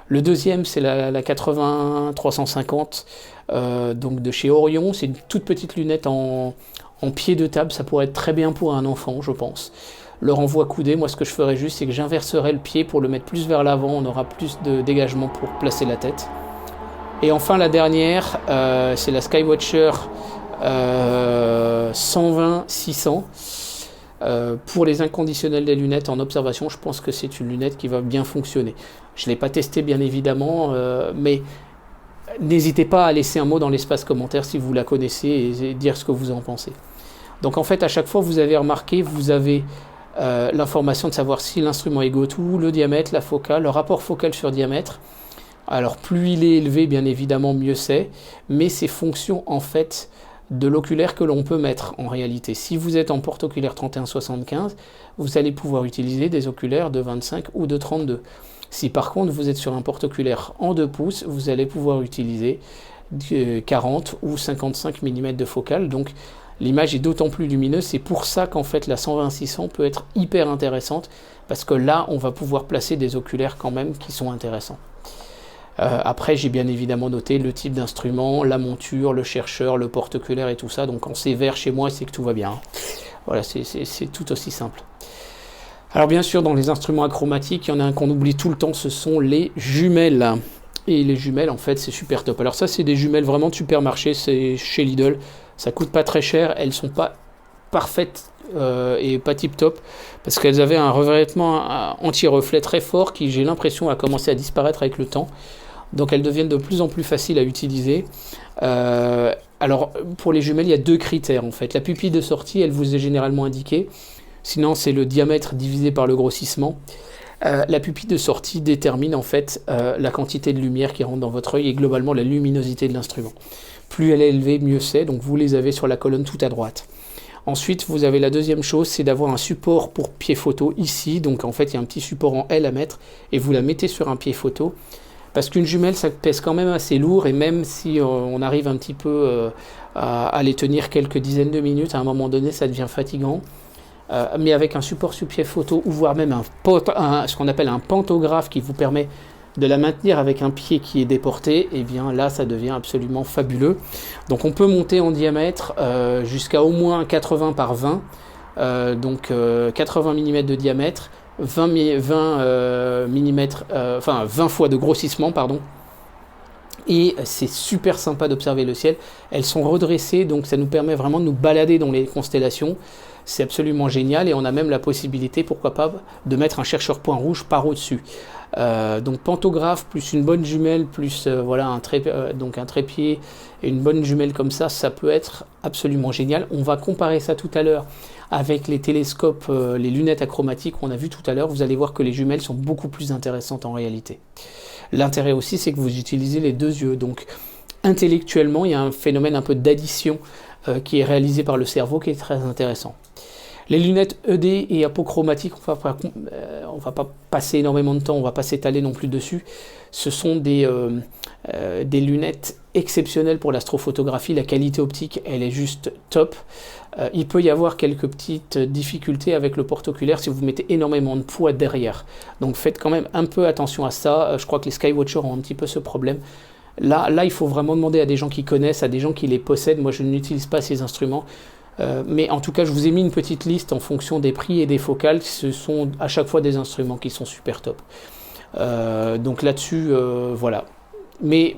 Le deuxième, c'est la 80-350 donc de chez Orion. C'est une toute petite lunette en pied de table. Ça pourrait être très bien pour un enfant, je pense. Le renvoi coudé, moi ce que je ferais juste, c'est que j'inverserais le pied pour le mettre plus vers l'avant. On aura plus de dégagement pour placer la tête. Et enfin la dernière, c'est la Skywatcher 120-600. Pour les inconditionnels des lunettes en observation, je pense que c'est une lunette qui va bien fonctionner. Je ne l'ai pas testé bien évidemment, mais n'hésitez pas à laisser un mot dans l'espace commentaire si vous la connaissez et dire ce que vous en pensez. Donc en fait, à chaque fois, vous avez remarqué, vous avez l'information de savoir si l'instrument est go-to, le diamètre, la focale, le rapport focal sur diamètre. Alors plus il est élevé, bien évidemment, mieux c'est, mais c'est fonction en fait de l'oculaire que l'on peut mettre en réalité. Si vous êtes en porte-oculaire 31-75, vous allez pouvoir utiliser des oculaires de 25 ou de 32. Si par contre vous êtes sur un porte-oculaire en 2 pouces, vous allez pouvoir utiliser 40 ou 55 mm de focale. Donc l'image est d'autant plus lumineuse, c'est pour ça qu'en fait la 120-600 peut être hyper intéressante, parce que là on va pouvoir placer des oculaires quand même qui sont intéressants. Après j'ai bien évidemment noté le type d'instrument, la monture, le chercheur, le porte-oculaire et tout ça, donc quand c'est vert chez moi c'est que tout va bien. Voilà, c'est tout aussi simple. Alors bien sûr dans les instruments achromatiques, il y en a un qu'on oublie tout le temps, ce sont les jumelles. Et les jumelles en fait c'est super top. Alors ça c'est des jumelles vraiment de supermarché, c'est chez Lidl, ça coûte pas très cher, elles sont pas parfaites et pas tip top, parce qu'elles avaient un revêtement anti-reflet très fort qui j'ai l'impression a commencé à disparaître avec le temps. Donc elles deviennent de plus en plus faciles à utiliser. Alors pour les jumelles il y a 2 critères en fait. La pupille de sortie elle vous est généralement indiquée, sinon c'est le diamètre divisé par le grossissement. La pupille de sortie détermine en fait la quantité de lumière qui rentre dans votre œil et globalement la luminosité de l'instrument. Plus elle est élevée, mieux c'est, donc vous les avez sur la colonne tout à droite. Ensuite, vous avez la deuxième chose, c'est d'avoir un support pour pied photo ici. Donc en fait, il y a un petit support en L à mettre et vous la mettez sur un pied photo. Parce qu'une jumelle, ça pèse quand même assez lourd et même si on arrive un petit peu à les tenir quelques dizaines de minutes, à un moment donné, ça devient fatigant. Mais avec un support sur pied photo ou voire même ce qu'on appelle un pantographe qui vous permet de la maintenir avec un pied qui est déporté, et bien là ça devient absolument fabuleux. Donc on peut monter en diamètre jusqu'à au moins 80 par 20, donc 80 mm de diamètre, 20 fois de grossissement, pardon. Et c'est super sympa d'observer le ciel. Elles sont redressées, donc ça nous permet vraiment de nous balader dans les constellations. c'est absolument génial et on a même la possibilité, pourquoi pas, de mettre un chercheur point rouge par au-dessus. Donc pantographe plus une bonne jumelle plus voilà donc un trépied et une bonne jumelle comme ça peut être absolument génial. On va comparer ça tout à l'heure avec les télescopes, les lunettes achromatiques qu'on a vu tout à l'heure. Vous allez voir que les jumelles sont beaucoup plus intéressantes en réalité. L'intérêt aussi, c'est que vous utilisez les deux yeux. Donc intellectuellement, il y a un phénomène un peu d'addition qui est réalisé par le cerveau qui est très intéressant. Les lunettes ED et apochromatiques, on va pas passer énormément de temps, on va pas s'étaler non plus dessus. Ce sont des lunettes exceptionnelles pour l'astrophotographie. La qualité optique, elle est juste top. Il peut y avoir quelques petites difficultés avec le porte-oculaire si vous mettez énormément de poids derrière. Donc faites quand même un peu attention à ça. Je crois que les Skywatchers ont un petit peu ce problème. Là, il faut vraiment demander à des gens qui connaissent, à des gens qui les possèdent. Moi, je n'utilise pas ces instruments. Mais en tout cas, je vous ai mis une petite liste en fonction des prix et des focales. Ce sont à chaque fois des instruments qui sont super top. Donc là-dessus, voilà. Mais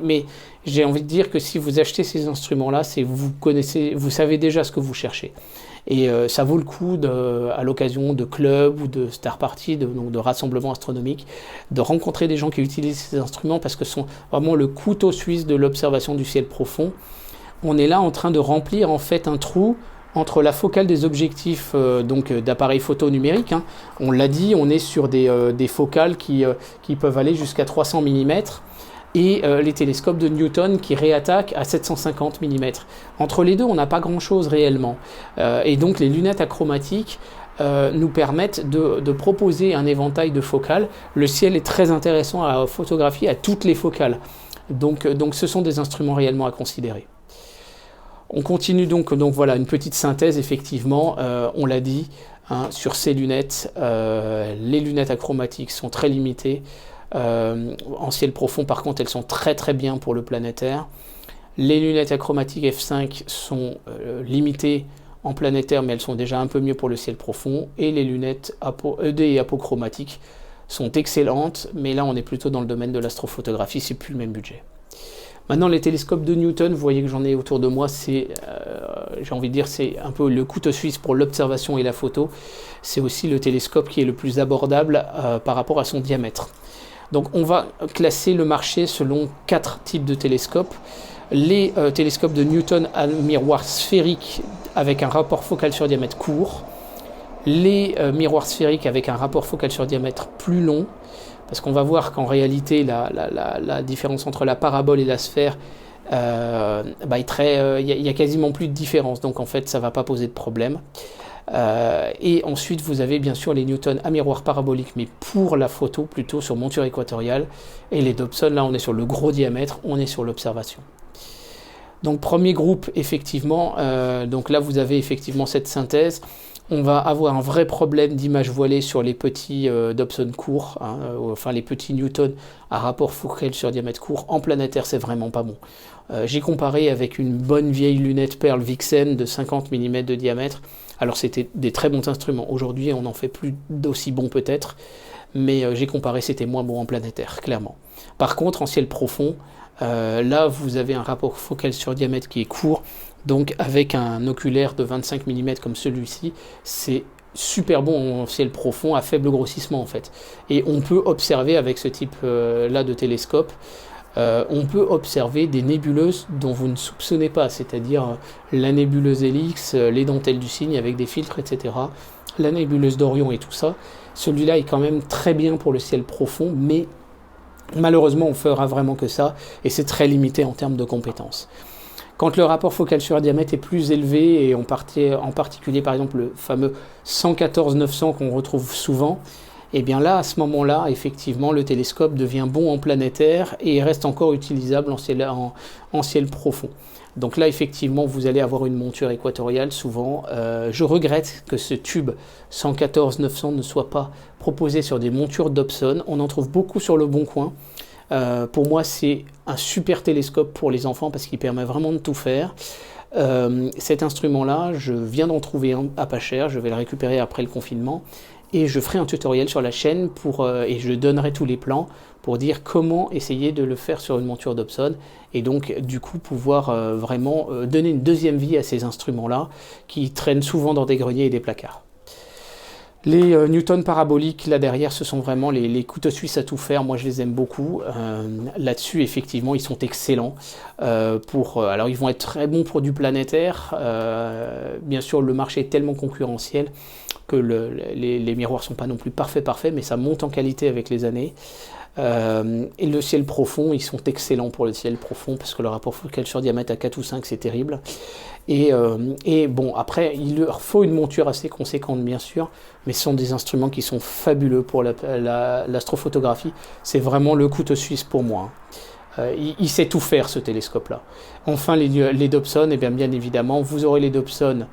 j'ai envie de dire que si vous achetez ces instruments-là, c'est vous savez déjà ce que vous cherchez. Et ça vaut le coup, à l'occasion de clubs ou de star parties, donc de rassemblements astronomiques, de rencontrer des gens qui utilisent ces instruments parce que ce sont vraiment le couteau suisse de l'observation du ciel profond. On est là en train de remplir en fait un trou entre la focale des objectifs d'appareils photo numériques. On l'a dit, on est sur des focales qui peuvent aller jusqu'à 300 mm et les télescopes de Newton qui réattaquent à 750 mm. Entre les deux, on n'a pas grand-chose réellement. Et donc les lunettes achromatiques nous permettent de proposer un éventail de focales. Le ciel est très intéressant à photographier à toutes les focales. Donc ce sont des instruments réellement à considérer. On continue donc voilà, une petite synthèse, effectivement, on l'a dit, sur ces lunettes. Les lunettes achromatiques sont très limitées. En ciel profond, par contre, elles sont très très bien pour le planétaire. Les lunettes achromatiques f5 sont limitées en planétaire, mais elles sont déjà un peu mieux pour le ciel profond. Et les lunettes ED et apochromatiques sont excellentes, mais là on est plutôt dans le domaine de l'astrophotographie, c'est plus le même budget. Maintenant, les télescopes de Newton, vous voyez que j'en ai autour de moi, j'ai envie de dire, c'est un peu le couteau suisse pour l'observation et la photo. C'est aussi le télescope qui est le plus abordable par rapport à son diamètre. Donc on va classer le marché selon 4 types de télescopes. Les télescopes de Newton à miroir sphérique avec un rapport focal sur diamètre court. Les miroirs sphériques avec un rapport focal sur diamètre plus long. Parce qu'on va voir qu'en réalité, la différence entre la parabole et la sphère, il y a quasiment plus de différence. Donc en fait, ça ne va pas poser de problème. Et ensuite, vous avez bien sûr les Newton à miroir parabolique, mais pour la photo, plutôt sur monture équatoriale. Et les Dobson, là, on est sur le gros diamètre, on est sur l'observation. Donc premier groupe, effectivement, donc là, vous avez effectivement cette synthèse. On va avoir un vrai problème d'image voilée sur les petits Dobson courts, enfin les petits Newton à rapport focal sur diamètre court. En planétaire, c'est vraiment pas bon. J'ai comparé avec une bonne vieille lunette Pearl Vixen de 50 mm de diamètre. Alors c'était des très bons instruments. Aujourd'hui, on n'en fait plus d'aussi bons peut-être, mais j'ai comparé, c'était moins bon en planétaire, clairement. Par contre, en ciel profond, là, vous avez un rapport focal sur diamètre qui est court. Donc avec un oculaire de 25 mm comme celui-ci, c'est super bon en ciel profond à faible grossissement en fait. Et on peut observer avec ce type là de télescope, on peut observer des nébuleuses dont vous ne soupçonnez pas, c'est-à-dire la nébuleuse Helix, les dentelles du Cygne avec des filtres, etc. La nébuleuse d'Orion et tout ça. Celui-là est quand même très bien pour le ciel profond, mais malheureusement on fera vraiment que ça, et c'est très limité en termes de compétences. Quand le rapport focal sur diamètre est plus élevé, et en particulier par exemple le fameux 114-900 qu'on retrouve souvent, et bien là, à ce moment-là, effectivement, le télescope devient bon en planétaire et reste encore utilisable en ciel profond. Donc là, effectivement, vous allez avoir une monture équatoriale souvent. Je regrette que ce tube 114-900 ne soit pas proposé sur des montures Dobson. On en trouve beaucoup sur le Bon Coin. Pour moi, c'est un super télescope pour les enfants parce qu'il permet vraiment de tout faire. Cet instrument-là, je viens d'en trouver un à pas cher, je vais le récupérer après le confinement. et je ferai un tutoriel sur la chaîne et je donnerai tous les plans pour dire comment essayer de le faire sur une monture Dobson et donc du coup pouvoir vraiment donner une deuxième vie à ces instruments-là qui traînent souvent dans des greniers et des placards. Les Newton paraboliques, là derrière, ce sont vraiment les couteaux suisses à tout faire. Moi, je les aime beaucoup. Là-dessus, effectivement, ils sont excellents. Alors, ils vont être très bons pour du planétaire. Bien sûr, le marché est tellement concurrentiel que les miroirs ne sont pas non plus parfaits, mais ça monte en qualité avec les années. Et le ciel profond, ils sont excellents pour le ciel profond parce que le rapport focal sur diamètre à 4 ou 5, c'est terrible. Et bon, après, il leur faut une monture assez conséquente, bien sûr, mais ce sont des instruments qui sont fabuleux pour l'astrophotographie. C'est vraiment le couteau suisse pour moi. Il sait tout faire, ce télescope-là. Enfin, les Dobson, et bien évidemment, vous aurez les Dobson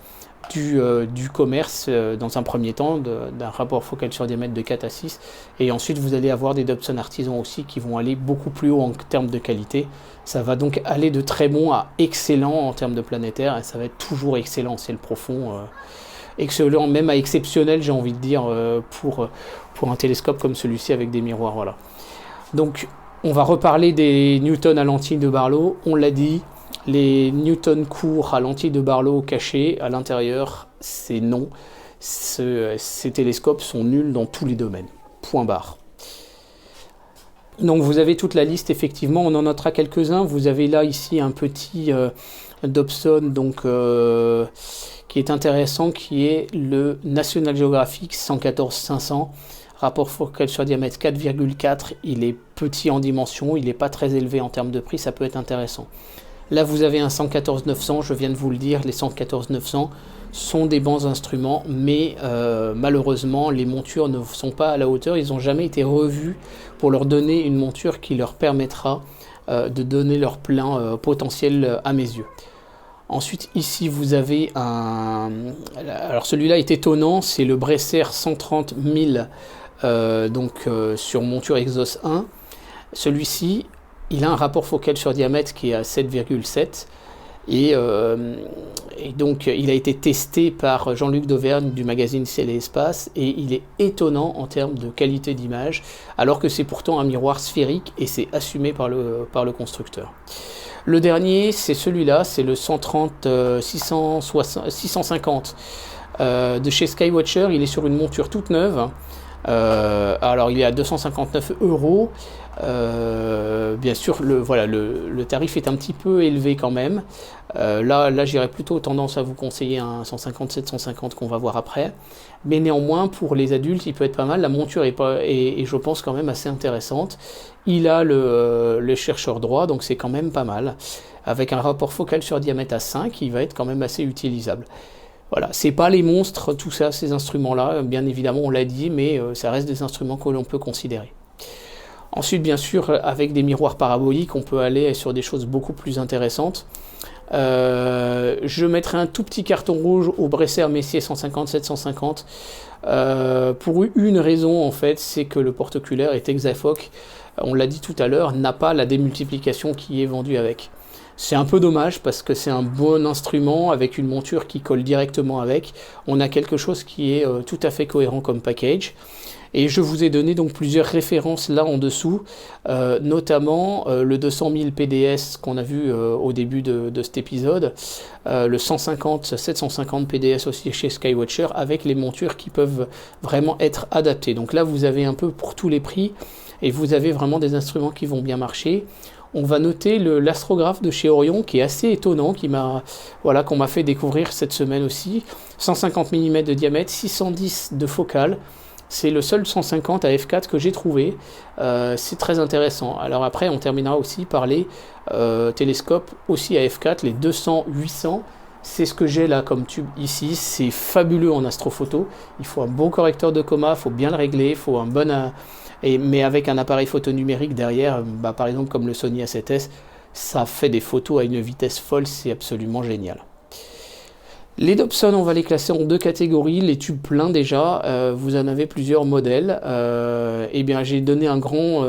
du commerce dans un premier temps, d'un rapport focal sur diamètre de 4 à 6, et ensuite vous allez avoir des Dobson artisans aussi qui vont aller beaucoup plus haut en termes de qualité. Ça va donc aller de très bon à excellent en termes de planétaire, et ça va être toujours excellent en ciel profond, excellent même à exceptionnel, j'ai envie de dire, pour un télescope comme celui-ci avec des miroirs. Voilà. Donc on va reparler des Newton à lentille de Barlow, on l'a dit. Les Newton courts à lentille de Barlow cachées à l'intérieur, c'est non. Ces télescopes sont nuls dans tous les domaines. Point barre. Donc vous avez toute la liste, effectivement, on en notera quelques-uns. Vous avez là ici un petit Dobson donc, qui est intéressant, qui est le National Geographic 114-500. Rapport focal sur diamètre 4,4. Il est petit en dimension, il n'est pas très élevé en termes de prix, ça peut être intéressant. Là, vous avez un 114-900, je viens de vous le dire, les 114-900 sont des bons instruments, mais malheureusement, les montures ne sont pas à la hauteur. Ils n'ont jamais été revus pour leur donner une monture qui leur permettra de donner leur plein potentiel à mes yeux. Ensuite, ici, vous avez un... Alors, celui-là est étonnant, c'est le Bresser 130 000 sur monture Exos 1. Celui-ci... il a un rapport focal sur diamètre qui est à 7,7 et donc il a été testé par Jean-Luc Dauvergne du magazine Ciel et Espace et il est étonnant en termes de qualité d'image alors que c'est pourtant un miroir sphérique et c'est assumé par le constructeur. Le dernier, c'est celui-là, c'est le 130-650 de chez Skywatcher. Il est sur une monture toute neuve. Alors il est à 259 €. Bien sûr, le tarif est un petit peu élevé quand même. Là j'irais plutôt tendance à vous conseiller un 150-750 qu'on va voir après. Mais néanmoins, pour les adultes, il peut être pas mal. La monture est je pense quand même assez intéressante. Il a le chercheur droit, donc c'est quand même pas mal. Avec un rapport focal sur diamètre à 5, il va être quand même assez utilisable. Voilà, c'est pas les monstres, tout ça, ces instruments-là, bien évidemment, on l'a dit, mais ça reste des instruments que l'on peut considérer. Ensuite, bien sûr, avec des miroirs paraboliques, on peut aller sur des choses beaucoup plus intéressantes. Je mettrai un tout petit carton rouge au Bresser Messier 150-750 pour une raison, en fait, c'est que le porte-oculaire est hexafoque. On l'a dit tout à l'heure, n'a pas la démultiplication qui est vendue avec. C'est un peu dommage parce que c'est un bon instrument avec une monture qui colle directement avec. On a quelque chose qui est tout à fait cohérent comme package. Et je vous ai donné donc plusieurs références là en dessous, notamment le 200 000 PDS qu'on a vu au début de cet épisode, le 750 PDS aussi chez Skywatcher avec les montures qui peuvent vraiment être adaptées. Donc là vous avez un peu pour tous les prix et vous avez vraiment des instruments qui vont bien marcher. On va noter l'astrographe de chez Orion qui est assez étonnant, qu'on m'a fait découvrir cette semaine aussi. 150 mm de diamètre, 610 de focale. C'est le seul 150 à f4 que j'ai trouvé. C'est très intéressant. Alors après, on terminera aussi par les télescopes aussi à f4, les 200-800. C'est ce que j'ai là comme tube ici. C'est fabuleux en astrophoto. Il faut un bon correcteur de coma, il faut bien le régler, il faut un bon... mais avec un appareil photo numérique derrière, par exemple comme le Sony A7S, ça fait des photos à une vitesse folle, c'est absolument génial. Les Dobson, on va les classer en deux catégories. Les tubes pleins déjà, vous en avez plusieurs modèles. Eh bien, j'ai donné un grand...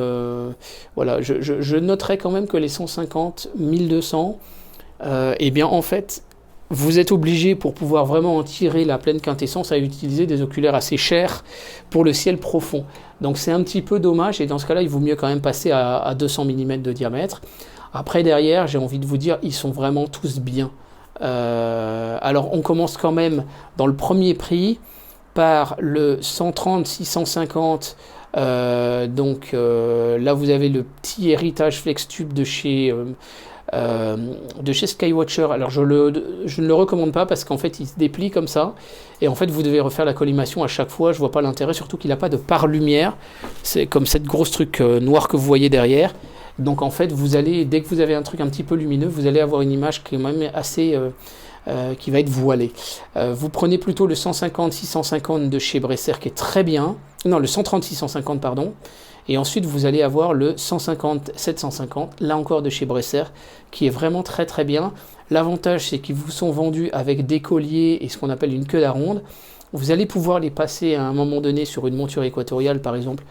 voilà, je noterai quand même que les 150, 1200, eh bien en fait, vous êtes obligé, pour pouvoir vraiment en tirer la pleine quintessence, à utiliser des oculaires assez chers pour le ciel profond. Donc c'est un petit peu dommage, et dans ce cas-là, il vaut mieux quand même passer à 200 mm de diamètre. Après, derrière, j'ai envie de vous dire, ils sont vraiment tous bien. Alors, on commence quand même dans le premier prix par le 130-650. Là, vous avez le petit héritage FlexTube de chez Skywatcher. Alors je ne le recommande pas parce qu'en fait il se déplie comme ça et en fait vous devez refaire la collimation à chaque fois. Je vois pas l'intérêt, surtout qu'il n'a pas de pare-lumière. C'est comme cette grosse truc noir que vous voyez derrière. Donc en fait vous allez, dès que vous avez un truc un petit peu lumineux, vous allez avoir une image qui est même assez qui va être voilée. Vous prenez plutôt le 150-650 de chez Bresser qui est très bien. Non, le 130-650 pardon. Et ensuite, vous allez avoir le 150-750, là encore de chez Bresser, qui est vraiment très très bien. L'avantage, c'est qu'ils vous sont vendus avec des colliers et ce qu'on appelle une queue d'aronde. Vous allez pouvoir les passer à un moment donné sur une monture équatoriale, par exemple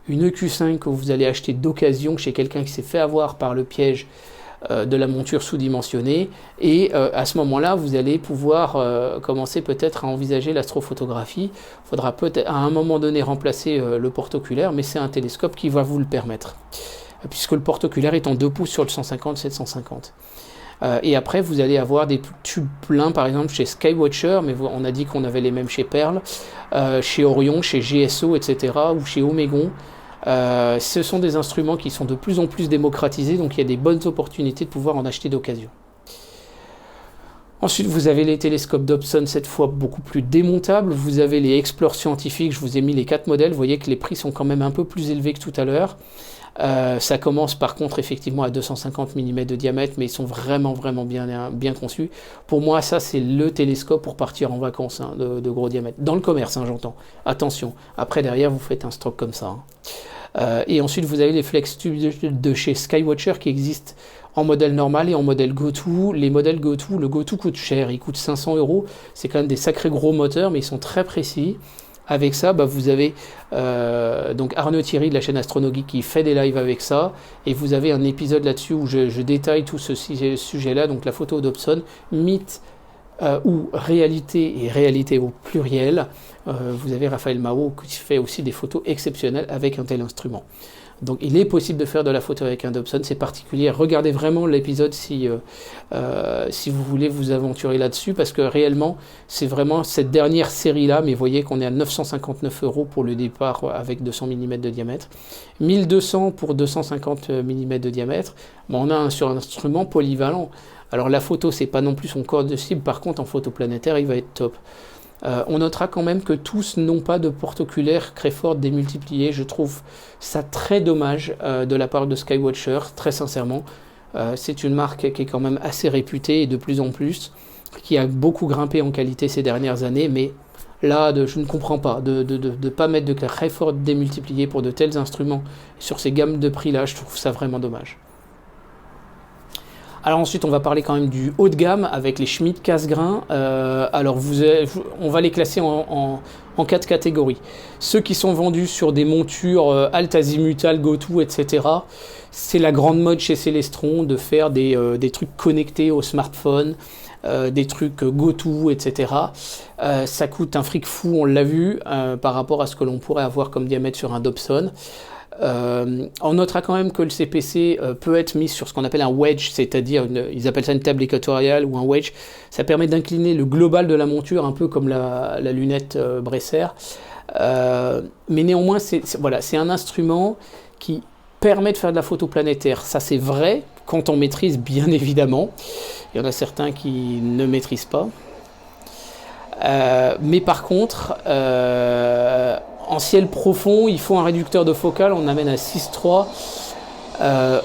une EQ5 que vous allez acheter d'occasion chez quelqu'un qui s'est fait avoir par le piège de la monture sous-dimensionnée, et à ce moment-là vous allez pouvoir commencer peut-être à envisager l'astrophotographie. Il faudra peut-être à un moment donné remplacer le porte-oculaire, mais c'est un télescope qui va vous le permettre, puisque le porte-oculaire est en 2 pouces sur le 150-750. Et après vous allez avoir des tubes pleins par exemple chez Skywatcher, mais on a dit qu'on avait les mêmes chez Pearl, chez Orion, chez GSO, etc., ou chez Omegon. Ce sont des instruments qui sont de plus en plus démocratisés, donc il y a des bonnes opportunités de pouvoir en acheter d'occasion. Ensuite, vous avez les télescopes Dobson, cette fois beaucoup plus démontables. Vous avez les Explore scientifiques, je vous ai mis les 4 modèles. Vous voyez que les prix sont quand même un peu plus élevés que tout à l'heure. Ça commence par contre effectivement à 250 mm de diamètre, mais ils sont vraiment bien conçus. Pour moi, ça c'est le télescope pour partir en vacances, hein, de gros diamètre. Dans le commerce, hein, j'entends. Attention, après derrière vous faites un stroke comme ça. Hein. Et ensuite vous avez les FlexTube de chez Skywatcher qui existent en modèle normal et en modèle GoTo. Les modèles GoTo, le GoTo coûte cher, il coûte 500 €. C'est quand même des sacrés gros moteurs, mais ils sont très précis. Avec ça, vous avez donc Arnaud Thierry de la chaîne Astronogeek qui fait des lives avec ça, et vous avez un épisode là-dessus où je détaille tout ce sujet-là, donc la photo Dobson, mythe ou réalité, et réalité au pluriel. Vous avez Raphaël Mao qui fait aussi des photos exceptionnelles avec un tel instrument. Donc il est possible de faire de la photo avec un Dobson, c'est particulier. Regardez vraiment l'épisode si vous voulez vous aventurer là-dessus, parce que réellement c'est vraiment cette dernière série-là, mais vous voyez qu'on est à 959 € pour le départ avec 200 mm de diamètre, 1200 pour 250 mm de diamètre. On a sur un instrument polyvalent. Alors la photo, c'est pas non plus son corps de cible, par contre en photo planétaire, il va être top. On notera quand même que tous n'ont pas de porte-oculaire Crayford démultiplié. Je trouve ça très dommage de la part de Skywatcher, très sincèrement. C'est une marque qui est quand même assez réputée et de plus en plus, qui a beaucoup grimpé en qualité ces dernières années, mais là, je ne comprends pas de ne pas mettre de Crayford démultiplié pour de tels instruments sur ces gammes de prix-là. Je trouve ça vraiment dommage. Alors ensuite, on va parler quand même du haut de gamme avec les Schmidt Cassegrain. Alors on va les classer en 4 catégories. Ceux qui sont vendus sur des montures alt azimutal, GoTo, etc. C'est la grande mode chez Celestron de faire des trucs connectés au smartphone, des trucs GoTo, etc. Ça coûte un fric fou, on l'a vu, par rapport à ce que l'on pourrait avoir comme diamètre sur un Dobson. On notera quand même que le CPC peut être mis sur ce qu'on appelle un wedge, c'est-à-dire ils appellent ça une table équatoriale ou un wedge. Ça permet d'incliner le global de la monture, un peu comme la lunette Bresser. Mais néanmoins, c'est un instrument qui permet de faire de la photo planétaire. Ça c'est vrai quand on maîtrise, bien évidemment. Il y en a certains qui ne maîtrisent pas. Mais par contre, en ciel profond, il faut un réducteur de focale, on amène à 6,3.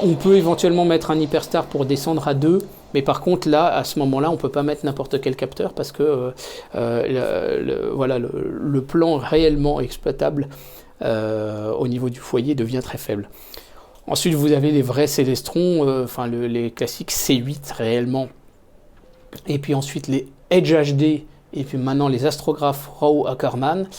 On peut éventuellement mettre un Hyperstar pour descendre à 2, mais par contre là, à ce moment-là, on ne peut pas mettre n'importe quel capteur parce que le plan réellement exploitable au niveau du foyer devient très faible. Ensuite, vous avez les vrais Célestrons, les classiques C8 réellement, et puis ensuite les Edge HD, et puis maintenant les astrographes Rao Ackerman.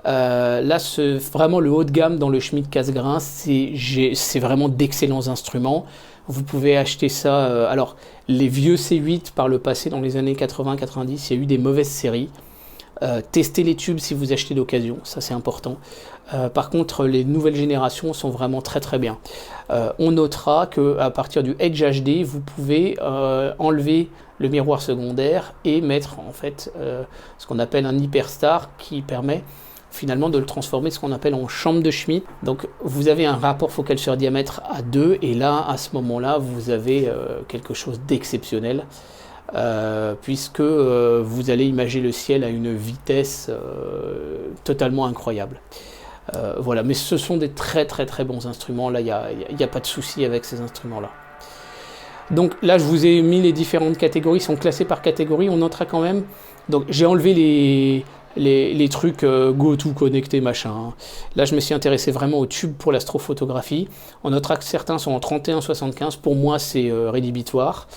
Là, c'est vraiment le haut de gamme dans le Schmidt Cassegrain. C'est vraiment d'excellents instruments. Vous pouvez acheter ça. Alors, les vieux C8 par le passé, dans les années 80-90, il y a eu des mauvaises séries. Testez les tubes si vous achetez d'occasion, ça c'est important. Par contre, les nouvelles générations sont vraiment très très bien. On notera qu'à partir du Edge HD, vous pouvez enlever le miroir secondaire et mettre en fait ce qu'on appelle un Hyperstar qui permet finalement de le transformer ce qu'on appelle en chambre de Schmidt. Donc vous avez un rapport focale sur diamètre à 2 et là à ce moment-là vous avez quelque chose d'exceptionnel. Puisque vous allez imaginer le ciel à une vitesse totalement incroyable. Voilà, mais ce sont des très très très bons instruments, là il n'y a pas de souci avec ces instruments-là. Donc là je vous ai mis les différentes catégories, ils sont classés par catégorie, on notera quand même, donc j'ai enlevé les trucs go-to connectés machin. Hein. Là je me suis intéressé vraiment aux tubes pour l'astrophotographie. On notera que certains sont en 31-75, pour moi c'est rédhibitoire.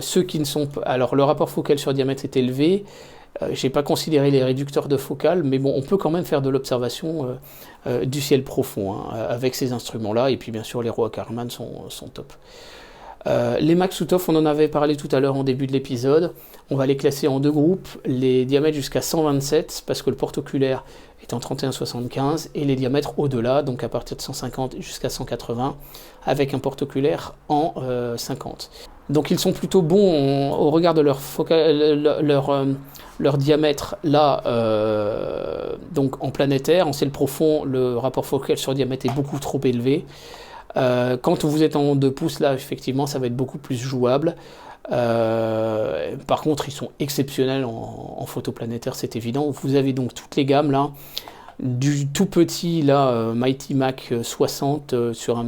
Ceux qui ne sont pas... Alors le rapport focal sur diamètre est élevé, j'ai pas considéré les réducteurs de focale, mais bon on peut quand même faire de l'observation du ciel profond hein, avec ces instruments-là, et puis bien sûr les Roa Karman sont top. Les Maksutov, on en avait parlé tout à l'heure en début de l'épisode. On va les classer en deux groupes, les diamètres jusqu'à 127, parce que le porte-oculaire est en 31-75, et les diamètres au-delà, donc à partir de 150 jusqu'à 180, avec un porte-oculaire en 50. Donc ils sont plutôt bons au regard de leur diamètre là, donc en planétaire. En ciel profond, le rapport focal sur diamètre est beaucoup trop élevé. Quand vous êtes en 2 pouces, là, effectivement, ça va être beaucoup plus jouable. Par contre, ils sont exceptionnels en photo planétaire, c'est évident. Vous avez donc toutes les gammes, là, du tout petit, là, Mighty Mac 60 sur un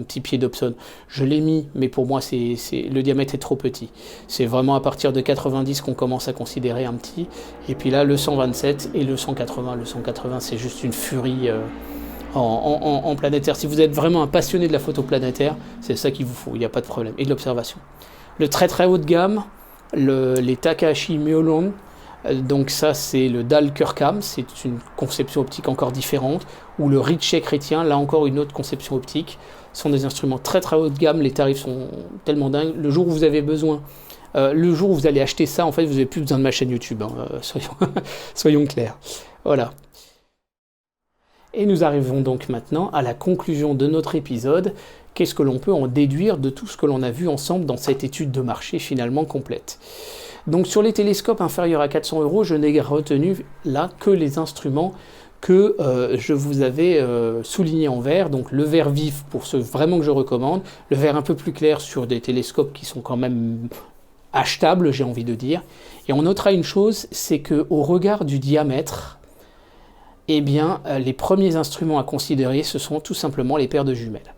petit pied Dobson. Je l'ai mis, mais pour moi, le diamètre est trop petit. C'est vraiment à partir de 90 qu'on commence à considérer un petit. Et puis là, le 127 et le 180. Le 180, c'est juste une furie... En planétaire. Si vous êtes vraiment un passionné de la photo planétaire, c'est ça qu'il vous faut, il n'y a pas de problème, et de l'observation. Le très très haut de gamme, les Takahashi Myolan, donc ça c'est le DAL Curcam, c'est une conception optique encore différente, ou le Ritchey Chrétien, là encore une autre conception optique, ce sont des instruments très très haut de gamme, les tarifs sont tellement dingues, le jour où vous avez besoin, le jour où vous allez acheter ça, en fait vous n'avez plus besoin de ma chaîne YouTube, hein, soyons clairs. Voilà. Et nous arrivons donc maintenant à la conclusion de notre épisode. Qu'est-ce que l'on peut en déduire de tout ce que l'on a vu ensemble dans cette étude de marché finalement complète? Donc sur les télescopes inférieurs à 400 €, je n'ai retenu là que les instruments que je vous avais soulignés en vert, donc le vert vif pour ceux vraiment que je recommande, le vert un peu plus clair sur des télescopes qui sont quand même achetables, j'ai envie de dire. Et on notera une chose, c'est qu'au regard du diamètre, eh bien, les premiers instruments à considérer, ce sont tout simplement les paires de jumelles.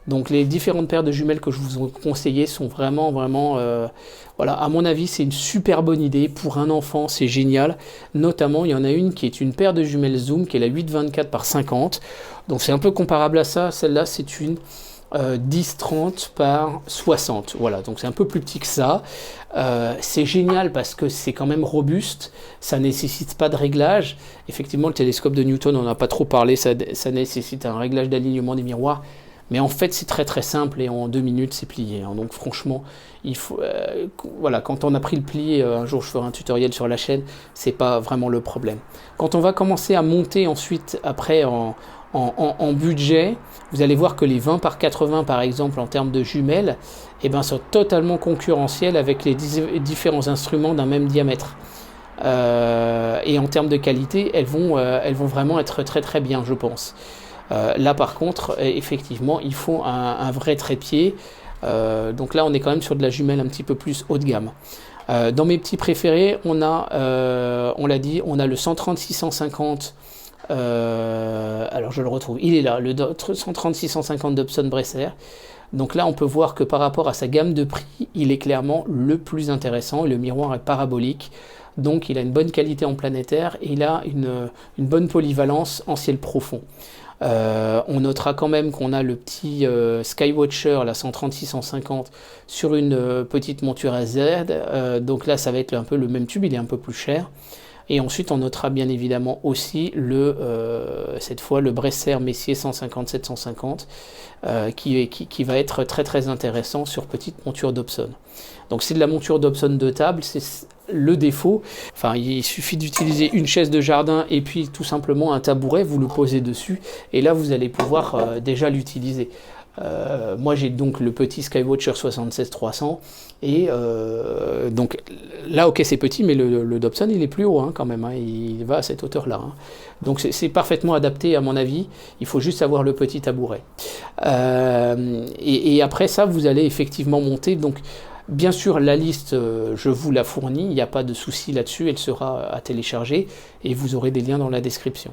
Donc les différentes paires de jumelles que je vous ai conseillées sont vraiment, voilà, à mon avis, c'est une super bonne idée. Pour un enfant, c'est génial. Notamment, il y en a une qui est une paire de jumelles Zoom, qui est la 824 par 50. Donc c'est un peu comparable à ça. Celle-là, c'est une 10-30 par 60. Voilà, donc c'est un peu plus petit que ça. C'est génial parce que c'est quand même robuste, ça nécessite pas de réglage. Effectivement, le télescope de Newton, on n'a pas trop parlé, ça nécessite un réglage d'alignement des miroirs. Mais en fait, c'est très très simple et en 2 minutes, c'est plié. Hein. Donc franchement, il faut, voilà, quand on a pris le pli, un jour je ferai un tutoriel sur la chaîne, c'est pas vraiment le problème. Quand on va commencer à monter ensuite, après en budget, vous allez voir que les 20 par 80 par exemple en termes de jumelles, eh ben, sont totalement concurrentielles avec les différents instruments d'un même diamètre. Et en termes de qualité, elles vont vraiment être très très bien, je pense. Là par contre, effectivement, il faut un vrai trépied. Donc là, on est quand même sur de la jumelle un petit peu plus haut de gamme. Dans mes petits préférés, on l'a dit, on a le 130-650. Alors je le retrouve, il est là, le 130-650 Dobson Bresser. Donc là on peut voir que par rapport à sa gamme de prix, il est clairement le plus intéressant. Le miroir est parabolique, donc il a une bonne qualité en planétaire et il a une bonne polyvalence en ciel profond. On notera quand même qu'on a le petit Skywatcher, la 130-650 sur une petite monture à Z. Donc là ça va être un peu le même tube, il est un peu plus cher. Et ensuite, on notera bien évidemment aussi cette fois le Bresser Messier 150-750 qui va être très très intéressant sur petite monture Dobson. Donc c'est de la monture Dobson de table, c'est le défaut. Enfin, il suffit d'utiliser une chaise de jardin et puis tout simplement un tabouret, vous le posez dessus et là vous allez pouvoir déjà l'utiliser. Moi j'ai donc le petit Skywatcher 76-300 et donc là ok c'est petit mais le Dobson il est plus haut quand même, il va à cette hauteur là. Donc c'est parfaitement adapté à mon avis, il faut juste avoir le petit tabouret. Et après ça vous allez effectivement monter, donc bien sûr la liste je vous la fournis, il n'y a pas de souci là-dessus, elle sera à télécharger et vous aurez des liens dans la description.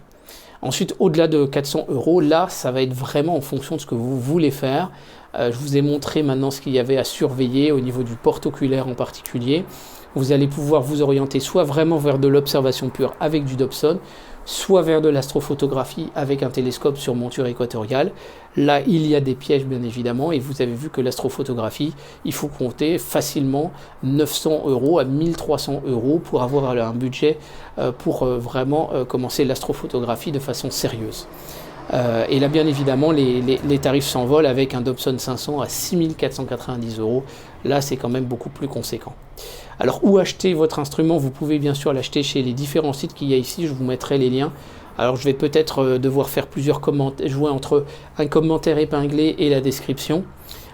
Ensuite, au-delà de 400 €, là, ça va être vraiment en fonction de ce que vous voulez faire. Je vous ai montré maintenant ce qu'il y avait à surveiller au niveau du porte-oculaire en particulier. Vous allez pouvoir vous orienter soit vraiment vers de l'observation pure avec du Dobson, soit vers de l'astrophotographie avec un télescope sur monture équatoriale. Là, il y a des pièges bien évidemment, et vous avez vu que l'astrophotographie, il faut compter facilement 900 € à 1300 € pour avoir un budget pour vraiment commencer l'astrophotographie de façon sérieuse. Et là, bien évidemment, les tarifs s'envolent avec un Dobson 500 à 6490 €. Là, c'est quand même beaucoup plus conséquent. Alors, où acheter votre instrument? Vous pouvez bien sûr l'acheter chez les différents sites qu'il y a ici. Je vous mettrai les liens. Alors, je vais peut-être devoir faire plusieurs commentaires, jouer entre un commentaire épinglé et la description.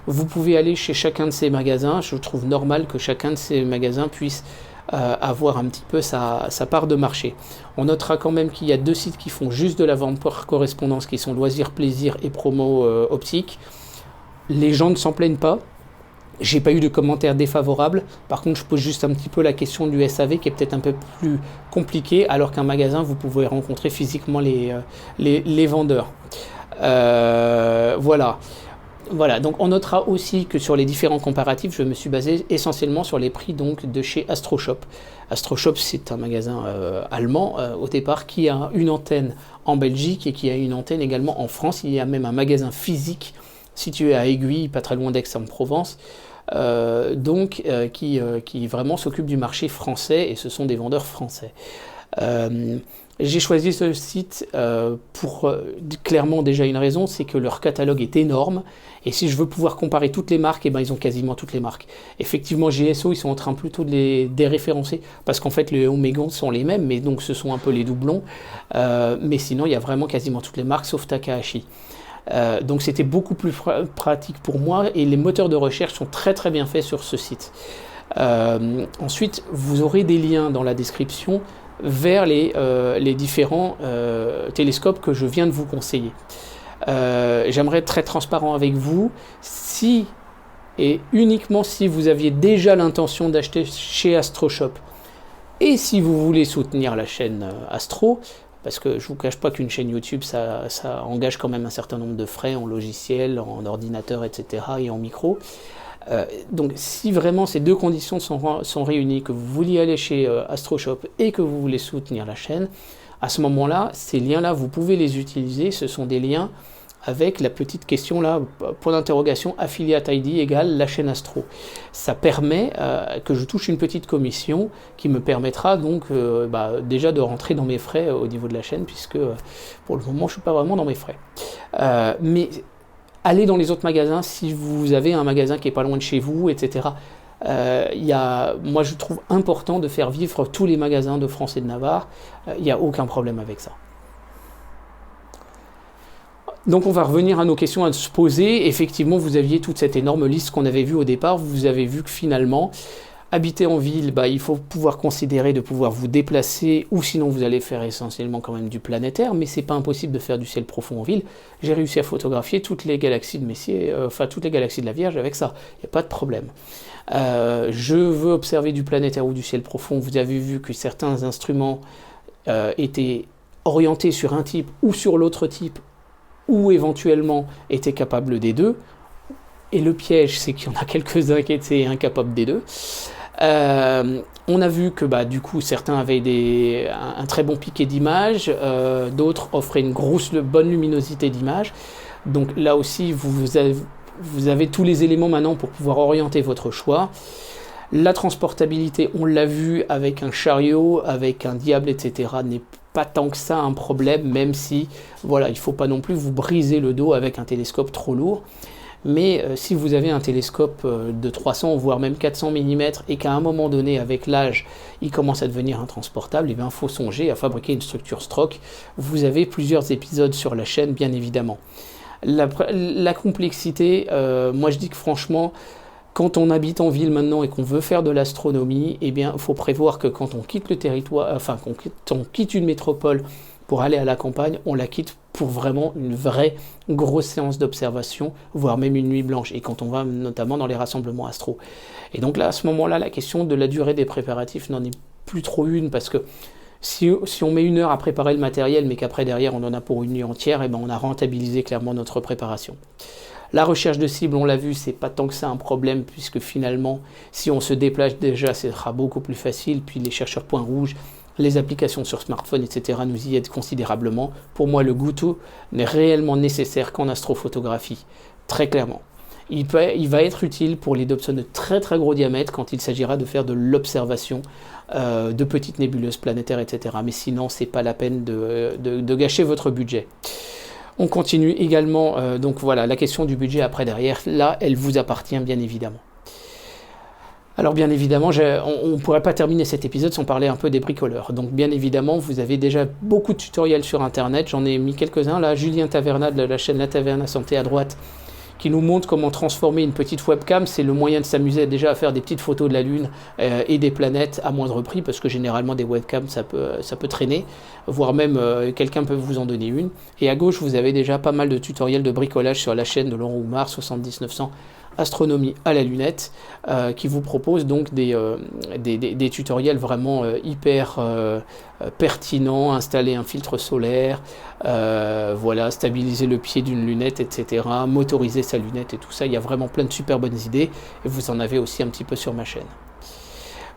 Vous pouvez aller chez chacun de ces magasins. Je trouve normal que chacun de ces magasins puisse avoir un petit peu sa part de marché. On notera quand même qu'il y a 2 sites qui font juste de la vente par correspondance, qui sont Loisirs Plaisir et Promo Optique. Les gens ne s'en plaignent pas. J'ai pas eu de commentaires défavorables. Par contre, je pose juste un petit peu la question du SAV qui est peut-être un peu plus compliqué, alors qu'un magasin, vous pouvez rencontrer physiquement les vendeurs. Voilà, donc on notera aussi que sur les différents comparatifs, je me suis basé essentiellement sur les prix donc de chez AstroShop. AstroShop, c'est un magasin allemand au départ qui a une antenne en Belgique et qui a une antenne également en France. Il y a même un magasin physique situé à Aiguille, pas très loin d'Aix-en-Provence, qui vraiment s'occupe du marché français, et ce sont des vendeurs français. J'ai choisi ce site pour clairement déjà une raison, c'est que leur catalogue est énorme, et si je veux pouvoir comparer toutes les marques, ils ont quasiment toutes les marques. Effectivement, GSO, ils sont en train plutôt de les déréférencer, parce qu'en fait les Omega sont les mêmes, mais donc ce sont un peu les doublons, mais sinon il y a vraiment quasiment toutes les marques, sauf Takahashi. Donc c'était beaucoup plus pratique pour moi, et les moteurs de recherche sont très très bien faits sur ce site. Ensuite, vous aurez des liens dans la description vers les différents télescopes que je viens de vous conseiller. J'aimerais être très transparent avec vous. Si et uniquement si vous aviez déjà l'intention d'acheter chez AstroShop, et si vous voulez soutenir la chaîne Astro, parce que je ne vous cache pas qu'une chaîne YouTube, ça engage quand même un certain nombre de frais en logiciel, en ordinateur, etc. et en micro. Donc si vraiment ces deux conditions sont réunies, que vous vouliez aller chez AstroShop et que vous voulez soutenir la chaîne, à ce moment-là, ces liens-là, vous pouvez les utiliser. Ce sont des liens avec la petite question là, point d'interrogation, affiliate ID égale la chaîne Astro. Ça permet que je touche une petite commission qui me permettra donc déjà de rentrer dans mes frais au niveau de la chaîne, puisque pour le moment je ne suis pas vraiment dans mes frais. Mais allez dans les autres magasins si vous avez un magasin qui est pas loin de chez vous, etc. Moi je trouve important de faire vivre tous les magasins de France et de Navarre. Il n'y a aucun problème avec ça. Donc on va revenir à nos questions à se poser. Effectivement, vous aviez toute cette énorme liste qu'on avait vue au départ. Vous avez vu que finalement, habiter en ville, il faut pouvoir considérer de pouvoir vous déplacer, ou sinon vous allez faire essentiellement quand même du planétaire, mais c'est pas impossible de faire du ciel profond en ville. J'ai réussi à photographier toutes les galaxies de Messier, toutes les galaxies de la Vierge avec ça. Il n'y a pas de problème. Je veux observer du planétaire ou du ciel profond. Vous avez vu que certains instruments étaient orientés sur un type ou sur l'autre type, ou éventuellement étaient capables des deux. Et le piège, c'est qu'il y en a quelques-uns qui étaient incapables des deux. On a vu que du coup certains avaient un très bon piqué d'image, d'autres offraient une bonne luminosité d'image. Donc là aussi, vous avez tous les éléments maintenant pour pouvoir orienter votre choix. La transportabilité, on l'a vu avec un chariot, avec un diable, etc., n'est pas tant que ça un problème, même si, voilà, il ne faut pas non plus vous briser le dos avec un télescope trop lourd. Mais si vous avez un télescope de 300 voire même 400 mm et qu'à un moment donné, avec l'âge, il commence à devenir intransportable, il faut songer à fabriquer une structure stroke. Vous avez plusieurs épisodes sur la chaîne, bien évidemment. La complexité, moi je dis que franchement, quand on habite en ville maintenant et qu'on veut faire de l'astronomie, eh bien, il faut prévoir que quand on quitte le territoire, enfin, quand on quitte une métropole pour aller à la campagne, on la quitte pour vraiment une vraie grosse séance d'observation, voire même une nuit blanche, et quand on va notamment dans les rassemblements astro. Et donc là, à ce moment-là, la question de la durée des préparatifs n'en est plus trop une, parce que si on met 1 heure à préparer le matériel, mais qu'après derrière on en a pour une nuit entière, eh ben, on a rentabilisé clairement notre préparation. La recherche de cible, on l'a vu, c'est pas tant que ça un problème, puisque finalement, si on se déplace déjà, ce sera beaucoup plus facile, puis les chercheurs points rouges, les applications sur smartphone, etc. nous y aident considérablement. Pour moi, le Gouto n'est réellement nécessaire qu'en astrophotographie, très clairement. Il va être utile pour les Dobson de très très gros diamètre quand il s'agira de faire de l'observation de petites nébuleuses planétaires, etc. Mais sinon, c'est pas la peine de gâcher votre budget. On continue également, donc voilà, la question du budget après derrière, là, elle vous appartient bien évidemment. Alors bien évidemment, on ne pourrait pas terminer cet épisode sans parler un peu des bricoleurs. Donc bien évidemment, vous avez déjà beaucoup de tutoriels sur Internet, j'en ai mis quelques-uns là, Julien Taverna de la chaîne La Taverne à Santé à droite, qui nous montre comment transformer une petite webcam. C'est le moyen de s'amuser déjà à faire des petites photos de la Lune et des planètes à moindre prix, parce que généralement des webcams ça peut traîner, voire même quelqu'un peut vous en donner une. Et à gauche vous avez déjà pas mal de tutoriels de bricolage sur la chaîne de Laurent Oumar 70900 Astronomie à la lunette, qui vous propose donc des tutoriels vraiment hyper pertinents, installer un filtre solaire, voilà, stabiliser le pied d'une lunette, etc., motoriser sa lunette et tout ça. Il y a vraiment plein de super bonnes idées, et vous en avez aussi un petit peu sur ma chaîne.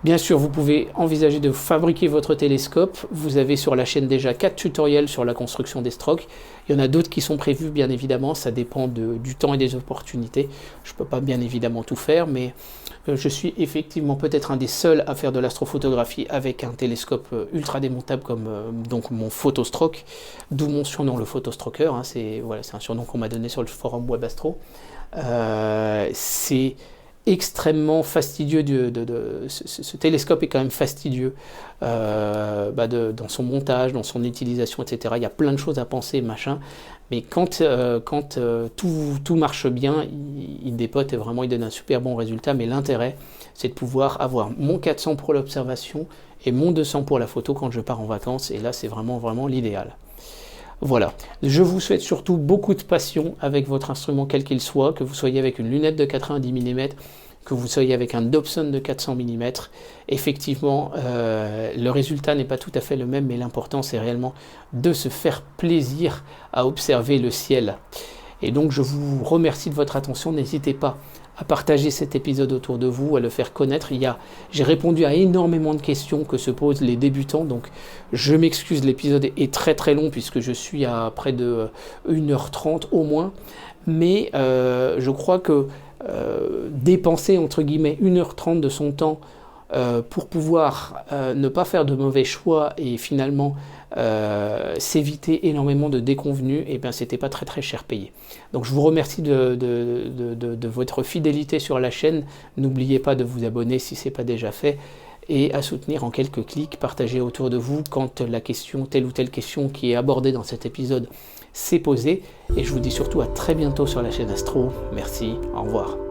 Bien sûr, vous pouvez envisager de fabriquer votre télescope. Vous avez sur la chaîne déjà 4 tutoriels sur la construction des strokes. Il y en a d'autres qui sont prévus, bien évidemment. Ça dépend du temps et des opportunités. Je ne peux pas bien évidemment tout faire, mais je suis effectivement peut-être un des seuls à faire de l'astrophotographie avec un télescope ultra démontable comme donc mon Photostroke, d'où mon surnom le Photostroker. Hein, c'est un surnom qu'on m'a donné sur le forum WebAstro. C'est extrêmement fastidieux, ce télescope est quand même fastidieux dans son montage, dans son utilisation, etc. Il y a plein de choses à penser, machin, mais quand tout marche bien, il dépote et vraiment il donne un super bon résultat. Mais l'intérêt, c'est de pouvoir avoir mon 400 pour l'observation et mon 200 pour la photo quand je pars en vacances, et là c'est vraiment l'idéal. Voilà, je vous souhaite surtout beaucoup de passion avec votre instrument quel qu'il soit, que vous soyez avec une lunette de 90 mm, que vous soyez avec un Dobson de 400 mm. Effectivement, le résultat n'est pas tout à fait le même, mais l'important c'est réellement de se faire plaisir à observer le ciel. Et donc je vous remercie de votre attention, n'hésitez pas à partager cet épisode autour de vous, à le faire connaître. J'ai répondu à énormément de questions que se posent les débutants, donc je m'excuse, l'épisode est très très long puisque je suis à près de 1h30 au moins, mais je crois que dépenser entre guillemets 1h30 de son temps pour pouvoir ne pas faire de mauvais choix et finalement s'éviter énormément de déconvenus, et bien c'était pas très très cher payé. Donc je vous remercie de votre fidélité sur la chaîne. N'oubliez pas de vous abonner si ce n'est pas déjà fait, et à soutenir en quelques clics, partager autour de vous quand la question, telle ou telle question qui est abordée dans cet épisode s'est posée. Et je vous dis surtout à très bientôt sur la chaîne Astro. Merci, au revoir.